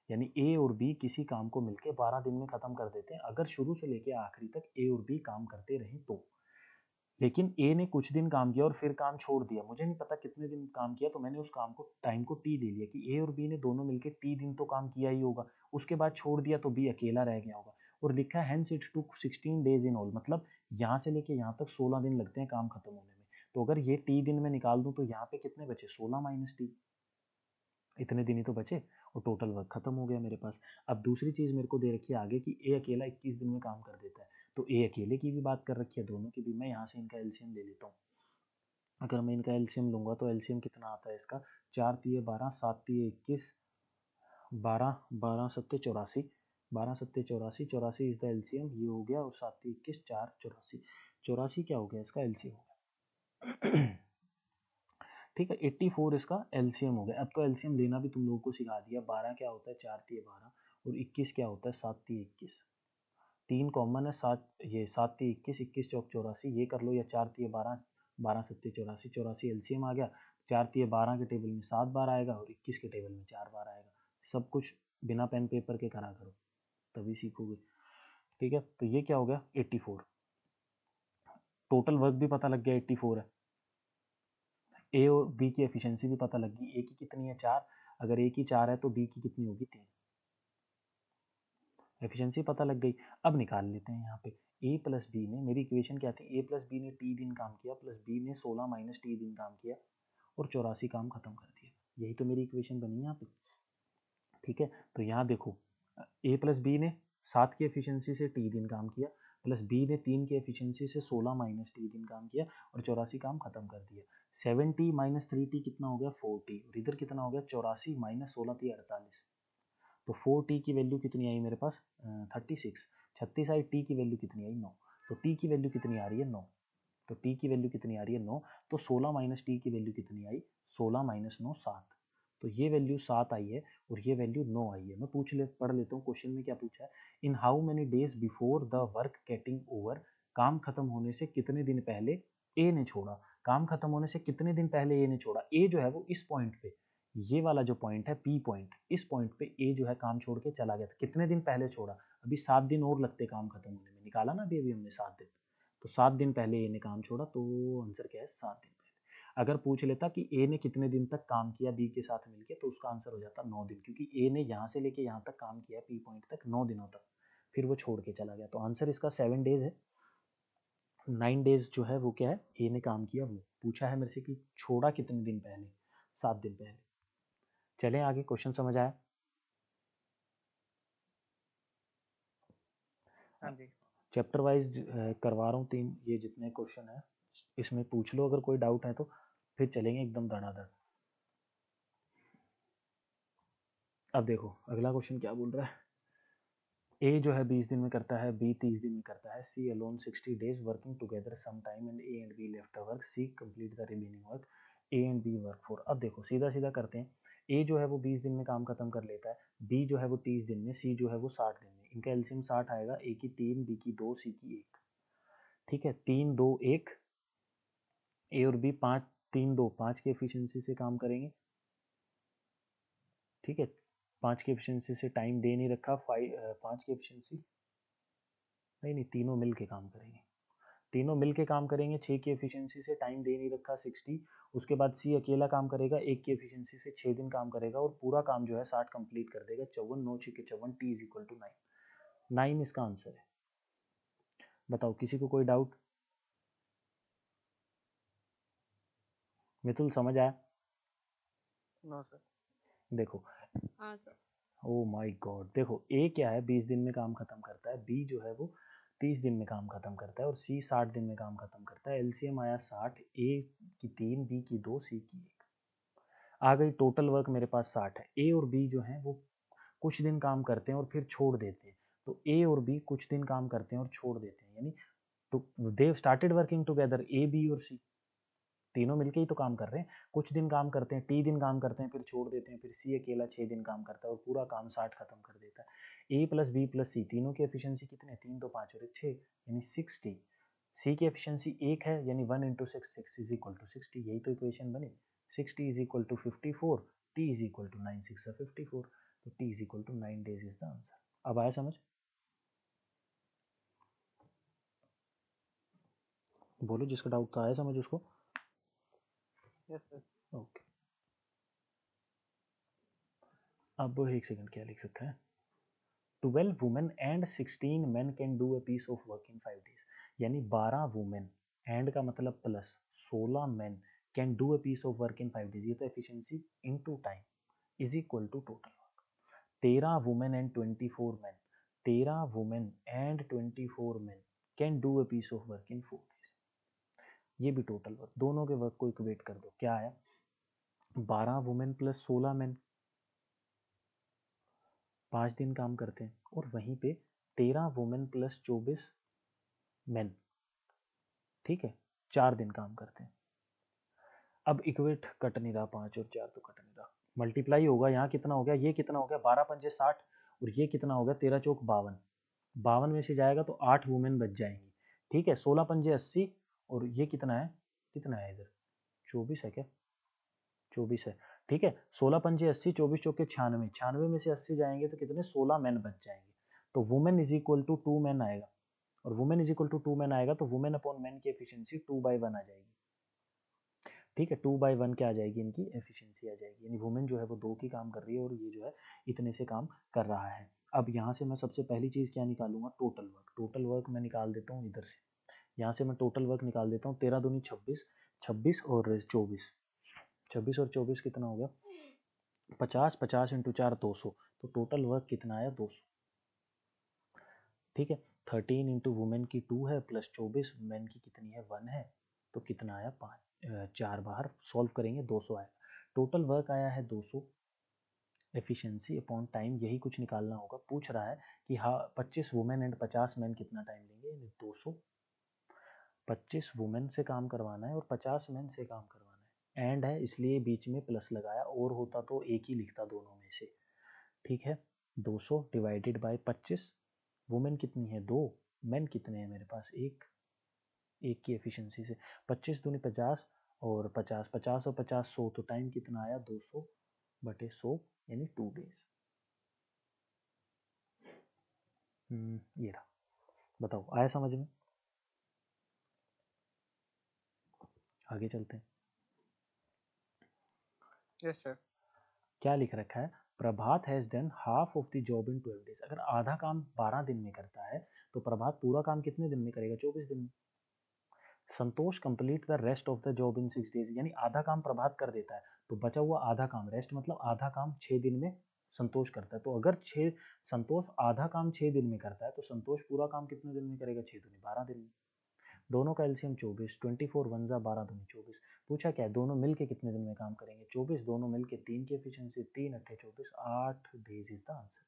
यानी ए और बी किसी काम को मिलके 12 दिन में खत्म कर देते हैं, अगर शुरू से लेके आखिरी तक ए और बी काम करते रहें तो। लेकिन ए ने कुछ दिन काम किया और फिर काम छोड़ दिया, मुझे नहीं पता कितने दिन काम किया, तो मैंने उस काम को टाइम को टी ले लिया कि ए और बी ने दोनों मिलके टी दिन तो काम किया ही होगा, उसके बाद छोड़ दिया तो बी अकेला रह गया होगा। और लिखा है hence it took 16 days in all, मतलब यहाँ से लेके यहाँ तक 16 दिन लगते हैं काम खत्म होने में। तो अगर ये टी दिन में निकाल दूं तो यहाँ पे कितने बचे, 16 माइनस टी, इतने दिन ही तो बचे, और टोटल वर्क खत्म हो गया मेरे पास। अब दूसरी चीज़ मेरे को दे रखी है आगे कि ए अकेला 21 दिन में काम कर देता है, तो ए अकेले की भी बात कर रखी है, दोनों की भी। मैं यहाँ से इनका एलसीएम ले लेता हूँ। अगर मैं इनका एलसीएम लूँगा तो एलसीएम कितना आता है इसका, 4 तिये 12, 7 तिये 21, 12 12 सत्ते 84, 12 सत्ते 84, 84 इज द एलसीएम, ये हो गया, और 7 तिये 21, 4 84, 84 क्या हो गया इसका एलसीएम हो गया। ठीक है, 84 इसका एलसीएम हो गया। अब तो एलसीएम लेना भी तुम लोगों को सिखा दिया। 12 क्या होता है, 4 तिये 12, और 21 क्या होता है, 7 तिये 21। 3 कॉमन है, 7 ये 7 तिये 21, 21 चौक 84, ये कर लो, या 4 तिये 12, 12 सत्ते 84, 84 एलसीएम आ गया। 4 तिये 12 के टेबल में 7 बार आएगा, और 21 के टेबल में 4 बार आएगा। सब कुछ बिना पेन पेपर के करा करो, तभी सीखोगे। ठीक है, तो ये क्या हो गया, 84। टोटल वर्क भी पता लग गया 84 है। ए और बी की एफिशिएंसी भी पता लग गई, ए की कितनी है 4, अगर ए की 4 है तो बी की कितनी होगी 3। एफिशिएंसी पता लग गई। अब निकाल लेते हैं यहाँ पे, ए प्लस बी ने, मेरी इक्वेशन क्या थी, ए प्लस बी ने टी दिन काम किया, प्लस बी ने 16 माइनस टी दिन काम किया, और 84 काम खत्म कर दिया। यही तो मेरी इक्वेशन बनी यहाँ पे। ठीक है, तो यहाँ देखो, ए प्लस बी ने 7 की एफिशिएंसी से टी दिन काम किया, प्लस बी ने 3 की एफिशिएंसी से 16 माइनस टी दिन काम किया, और 84 काम खत्म कर दिया। 7t माइनस 3t कितना हो गया, 4t, और इधर कितना हो गया, 84 माइनस 16 थी 48। तो 4t की वैल्यू कितनी आई मेरे पास, 36। 36 आई, टी की वैल्यू कितनी आई, 9। तो टी की वैल्यू कितनी आ रही है, 9। तो टी की वैल्यू कितनी आ रही है, 9। तो 16 माइनस टी की वैल्यू कितनी आई, 16 माइनस 9 7। तो ये वैल्यू 7 आई है, और ये वैल्यू 9 आई है। मैं पढ़ लेता हूँ क्वेश्चन में क्या पूछा है। In how many days before the work getting over, काम खत्म होने से कितने दिन पहले ए ने छोड़ा। काम खत्म होने से कितने दिन पहले ए ने छोड़ा, ए जो है वो इस पॉइंट पे, ये वाला जो पॉइंट है पी पॉइंट, इस पॉइंट पे ए जो है काम छोड़ के चला गया था। कितने दिन पहले छोड़ा, अभी 7 दिन और लगते काम खत्म होने में, निकाला ना अभी हमने 7 दिन, तो 7 दिन पहले ए ने काम छोड़ा, तो आंसर क्या है, 7 दिन पहले। अगर पूछ लेता कि ए ने कितने दिन तक काम किया बी के साथ मिलके, तो उसका आंसर हो जाता 9 दिन, क्योंकि ए ने यहाँ से लेके यहाँ तक काम किया पी पॉइंट तक 9 दिनों तक, फिर वो छोड़ के चला गया। तो आंसर इसका 7 डेज है। 9 डेज जो है वो क्या है, ए ने काम किया। वो पूछा है मेरे से कि छोड़ा कितने दिन पहले, 7 दिन पहले। चलें आगे, क्वेश्चन समझ आया। हाँ जी। चैप्टर वाइज करवा रहा हूँ 3 ये जितने क्वेश्चन है इसमें पूछ लो, अगर कोई डाउट है तो फिर चलेंगे एकदम धड़ाधड़। अब देखो अगला क्वेश्चन क्या बोल रहा है। ए जो है 20 दिन में करता है, बी 30 दिन में करता है, C alone 60 days working together some time and A and B left the work, C complete the remaining work, A and B work for. अब देखो सीधा सीधा करते हैं। ए जो है वो 20 दिन में काम खत्म कर लेता है, बी जो है वो 30 दिन में, सी जो है वो 60 दिन में। इनका एलसीएम 60 आएगा, ए की 3, बी की 2, सी की 1। ठीक है, 3 2 1, ए और बी 5 3 2 5 की एफिशिएंसी से काम करेंगे। ठीक है, 5 की एफिशिएंसी से टाइम दे नहीं रखा, 5 की एफिशिएंसी नहीं तीनों मिल के काम करेंगे, तीनों मिल के काम करेंगे। 6 की एफिशिएंसी से टाइम दे नहीं रखा 60। उसके बाद सी अकेला काम करेगा, 1 की एफिशिएंसी से 6 दिन काम करेगा और पूरा काम जो है 60 कंप्लीट कर देगा। 54 9 6 54, टी इज इक्वल टू 9। 9 इसका आंसर है। बताओ किसी को कोई डाउट? मिथुल समझ आया? No sir. देखो हाँ सर। ओ माय गॉड, देखो ए क्या है 20 दिन में काम खत्म करता है, बी जो है वो 30 दिन में काम खत्म करता है और सी 60 दिन में काम खत्म करता है। एलसीएम आया 60, ए की 3, बी की 2, सी की 1। आ गई टोटल वर्क मेरे पास 60 है। ए और बी जो है वो कुछ दिन काम करते हैं और फिर छोड़ देते हैं। तो ए और बी कुछ दिन काम करते हैं और छोड़ देते हैं, यानी तो they started working together, A B और सी तीनों मिलके ही तो काम कर रहे हैं। कुछ दिन काम करते हैं, टी दिन काम करते हैं फिर छोड़ देते हैं, फिर सी अकेला 6 दिन काम करता है और पूरा काम 60 खत्म कर देता है। ए प्लस बी प्लस सी तीनों की एफिशिएंसी कितने, 3 2 5 और 1 6 यानी 60। सी की एफिशिएंसी 1 है यानी 1 इंटू 6 6 इज इक्वल टू 60, यही तो इक्वेशन बनी। 60 is equal to 54, T is equal to 9 6 54, तो T is equal to 9 days is the answer. अब आया समझ? बोलो जिसका डाउट था, आया समझ उसको? Yes sir. ओके, अब एक सेकंड क्या लिख रखा है। 12 women and 16 men can do a piece of work in 5 days, यानी 12 वुमेन एंड का मतलब plus 16 men can do a piece of work in 5 days, ये तो efficiency into time is equal to total work. 13 women and 24 men, 13 women and 24 men can do a piece of work in 4 days, ये भी total work. दोनों के work को equate कर दो, क्या आया? 12 वुमेन प्लस 16 मेन 5 दिन काम करते हैं और वहीं पे 13 वुमेन प्लस 24 मेन, ठीक है, 4 दिन काम करते हैं। अब इक्वेट कट नहीं रहा, 5 और 4 तो कट नहीं रहा, मल्टीप्लाई होगा। यहाँ कितना हो गया, ये कितना हो गया, 12 पंजे 60 और ये कितना हो गया, 13 चौक 52, 52 में से जाएगा तो 8 वुमेन बच जाएंगी। ठीक है, 16 पंजे 80 और ये कितना है, कितना है इधर 24 है क्या, 24 है। ठीक है, 16 पंजे 80, 24 चौके 96, 96 में से 80 जाएंगे तो कितने, 16 मैन बच जाएंगे। तो women is equal to 2 man आएगा, और women is equal to 2 man आएगा तो वुमेन अपॉन मैन की एफिशिएंसी 2/1 आ जाएगी। ठीक है, 2/1 क्या आ जाएगी, इनकी एफिशिएंसी आ जाएगी, यानी वुमेन जो है वो 2 की काम कर रही है और ये जो है इतने से काम कर रहा है। अब यहाँ से मैं सबसे पहली चीज़ क्या निकालूंगा, टोटल वर्क। टोटल वर्क मैं निकाल देता हूँ इधर से, यहाँ से मैं टोटल वर्क निकाल देता हूँ। 13 दूनी 26, 26 और 24, 26 और 24 कितना हो गया, 50, 50 इंटू 4 200, तो टोटल वर्क कितना आया, 200। ठीक है, 13 इंटू वुमेन की 2 है प्लस 24 मैन की कितनी है, 1 है, तो कितना आया, 5 4 बाहर सॉल्व करेंगे 200 आएगा। टोटल वर्क आया है 200, एफिशिएंसी अपॉन टाइम यही कुछ निकालना होगा। पूछ रहा है कि हाँ 25 वुमेन एंड 50 मैन कितना टाइम लेंगे, 200, 25 वुमेन से काम करवाना है और 50 मैन से काम करवाना है, एंड है इसलिए बीच में प्लस लगाया, और होता तो एक ही लिखता दोनों में से। ठीक है, 200 डिवाइडेड बाय 25, वुमेन कितनी है 2, मैन कितने हैं मेरे पास 1, 1 की एफिशिएंसी से 25 दूनी 50 और 50 50 और 50 100, तो टाइम कितना आया 200 बटे 100 यानी 2 डेज। ये रहा, बताओ आया समझ में? आगे चलते हैं। Yes sir. क्या लिख रखा है, Prabhat has done half of the job in 12 days. अगर आधा काम 12 दिन में करता है तो प्रभात पूरा काम कितने दिन में करेगा, 24 दिन में। Santosh complete the rest of the job in 6 days, यानी आधा काम प्रभात कर देता है तो बचा हुआ आधा काम, रेस्ट मतलब आधा काम 6 दिन में संतोष करता है। तो अगर संतोष आधा काम 6 दिन में करता है तो संतोष पूरा काम कितने दिन में करेगा? 6 दूनी 12 दिन में। दोनों का एलसीएम 24, 24 वन जा 12 दूनी 24। पूछा क्या है? दोनों मिलके कितने दिन में काम करेंगे? 24। दोनों मिलके 3 की efficiency, 3 अट्ठे 24, 8 days is the answer.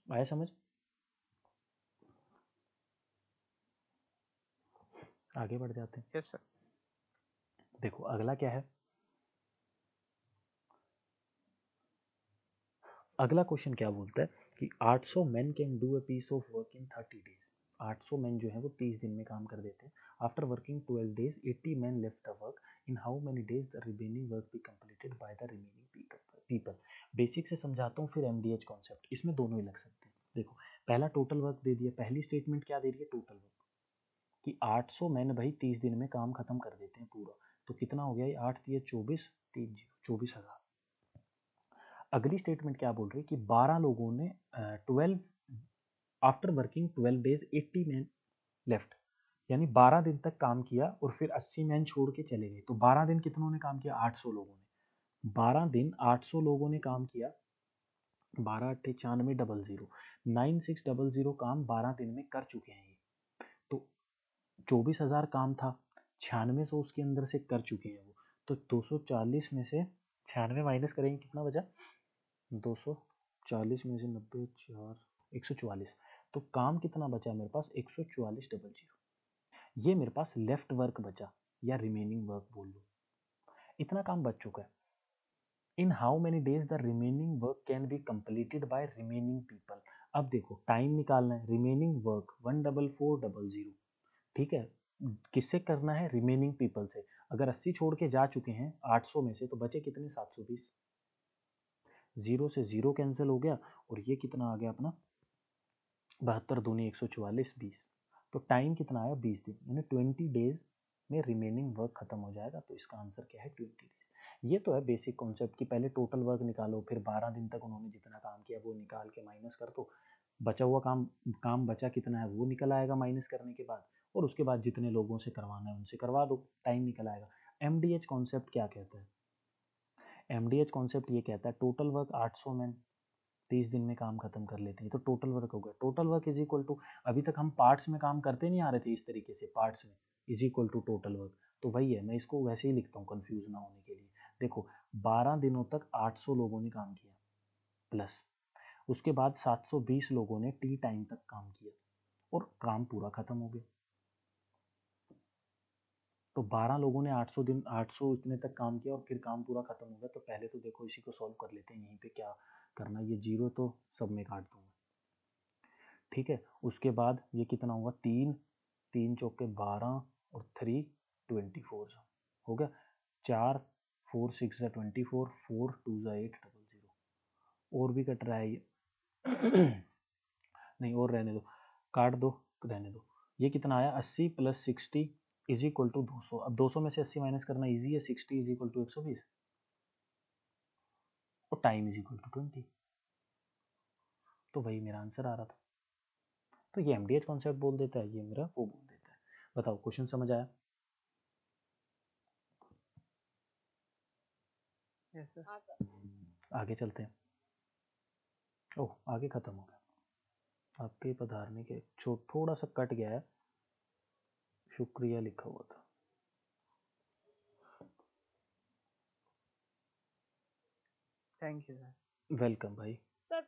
आया समझ? आगे बढ़ जाते हैं। Yes sir. देखो अगला क्या है, अगला क्वेश्चन क्या बोलता है कि 800 men can do a piece of work in 30 days. 800 men जो है वो 30 दिन में काम कर देते हैं। After working 12 days 80 men left the work. In how many days the remaining work be completed by the remaining people. Basic से समझाता हूँ फिर एमडीएच कॉन्सेप्ट, इसमें दोनों ही लग सकते हैं। देखो पहला टोटल वर्क दे दिया, पहली स्टेटमेंट क्या दे रही है? टोटल वर्क कि 800 मैन भाई 30 दिन में काम खत्म कर देते हैं पूरा। तो कितना हो गया ये? 8 3 24, 3 24,000। अगली स्टेटमेंट क्या बोल रही है कि 12 लोगों ने 12 after working 12 days 80 man left, यानी 12 दिन तक काम किया और फिर 80 मैन छोड़ के चले गए। तो 12 दिन कितनों ने काम किया? 800 लोगों ने। 12 दिन 800 लोगों ने काम किया। 12 अट्ठे 96 00, 9600 काम 12 दिन में कर चुके हैं ये। तो 24,000 काम था, 9600 उसके अंदर से कर चुके हैं वो। तो 240 में से 96 माइनस करेंगे, कितना बचा? 240 में से 90 4 144। तो काम कितना बचा मेरे पास? 144 00। ये मेरे पास लेफ्ट वर्क बचा या रिमेनिंग वर्क बोल लो। इतना काम बच चुका है। In how many days the remaining work can be completed by remaining people. अब देखो टाइम निकालना है। रिमेनिंग वर्क 14400, ठीक है, किससे करना है? रिमेनिंग पीपल से। अगर 80 छोड़ के जा चुके हैं 800 में से, तो बचे कितने? 720। 0 से 0 कैंसिल हो गया और ये कितना आ गया अपना? 72 दूनी 144 20। तो टाइम कितना आया? 20 दिन, यानी 20 डेज में रिमेनिंग वर्क खत्म हो जाएगा। तो इसका आंसर क्या है? 20 डेज। ये तो है बेसिक कॉन्सेप्ट कि पहले टोटल वर्क निकालो, फिर 12 दिन तक उन्होंने जितना काम किया वो निकाल के माइनस कर दो। बचा हुआ काम बचा कितना है वो निकल आएगा माइनस करने के बाद, और उसके बाद जितने लोगों से करवाना है उनसे करवा दो, टाइम निकल आएगा। एमडीएच कॉन्सेप्ट क्या कहता है? एमडीएच कॉन्सेप्ट ये कहता है टोटल वर्क 800 में 30 दिन में काम खत्म कर लेते हैं, तो टोटल वर्क हो गया। Total work is equal to, अभी तक हम पार्ट्स में काम करते नहीं आ रहे थे इस तरीके से, पार्ट्स में is equal to total work. तो वही है, मैं इसको वैसे ही लिखता हूँ कंफ्यूज ना होने के लिए। देखो 12 दिनों तक 800 लोगों ने काम किया, प्लस उसके बाद 720 लोगों ने टी टाइम तक काम किया और काम पूरा खत्म हो गया। तो 12 लोगों ने 800 दिन 800 इतने तक काम किया और फिर काम पूरा खत्म हो गया। तो पहले तो देखो इसी को सॉल्व कर लेते हैं। यहीं पे क्या करना, ये जीरो तो सब में काट दूंगा, ठीक है। उसके बाद ये कितना होगा? 3 3 चौके 12 और 3 24 हो गया। 4 4 6 24, 4 2 8 00। और भी कट रहा है ये नहीं और रहने दो, काट दो, रहने दो। ये कितना आया? 80 प्लस 60 इज इक्वल टू 200। अब 200 में से 80 माइनस करना इजी है। 60 इज इक्वल टू 120 और टाइम इज इक्वल टू 20। तो वही मेरा आंसर आ रहा था। तो ये एमडीएच कॉन्सेप्ट बोल देता है, ये मेरा वो बोल देता है। बताओ क्वेश्चन समझ आया? Yes sir. हाँ सर। आगे चलते हैं। ओह आगे खत्म हो गया। आपके पधारने के थोड़ा सा कट गया है, शुक्रिया लिखा हुआ था। Thank you sir. वेलकम भाई। सर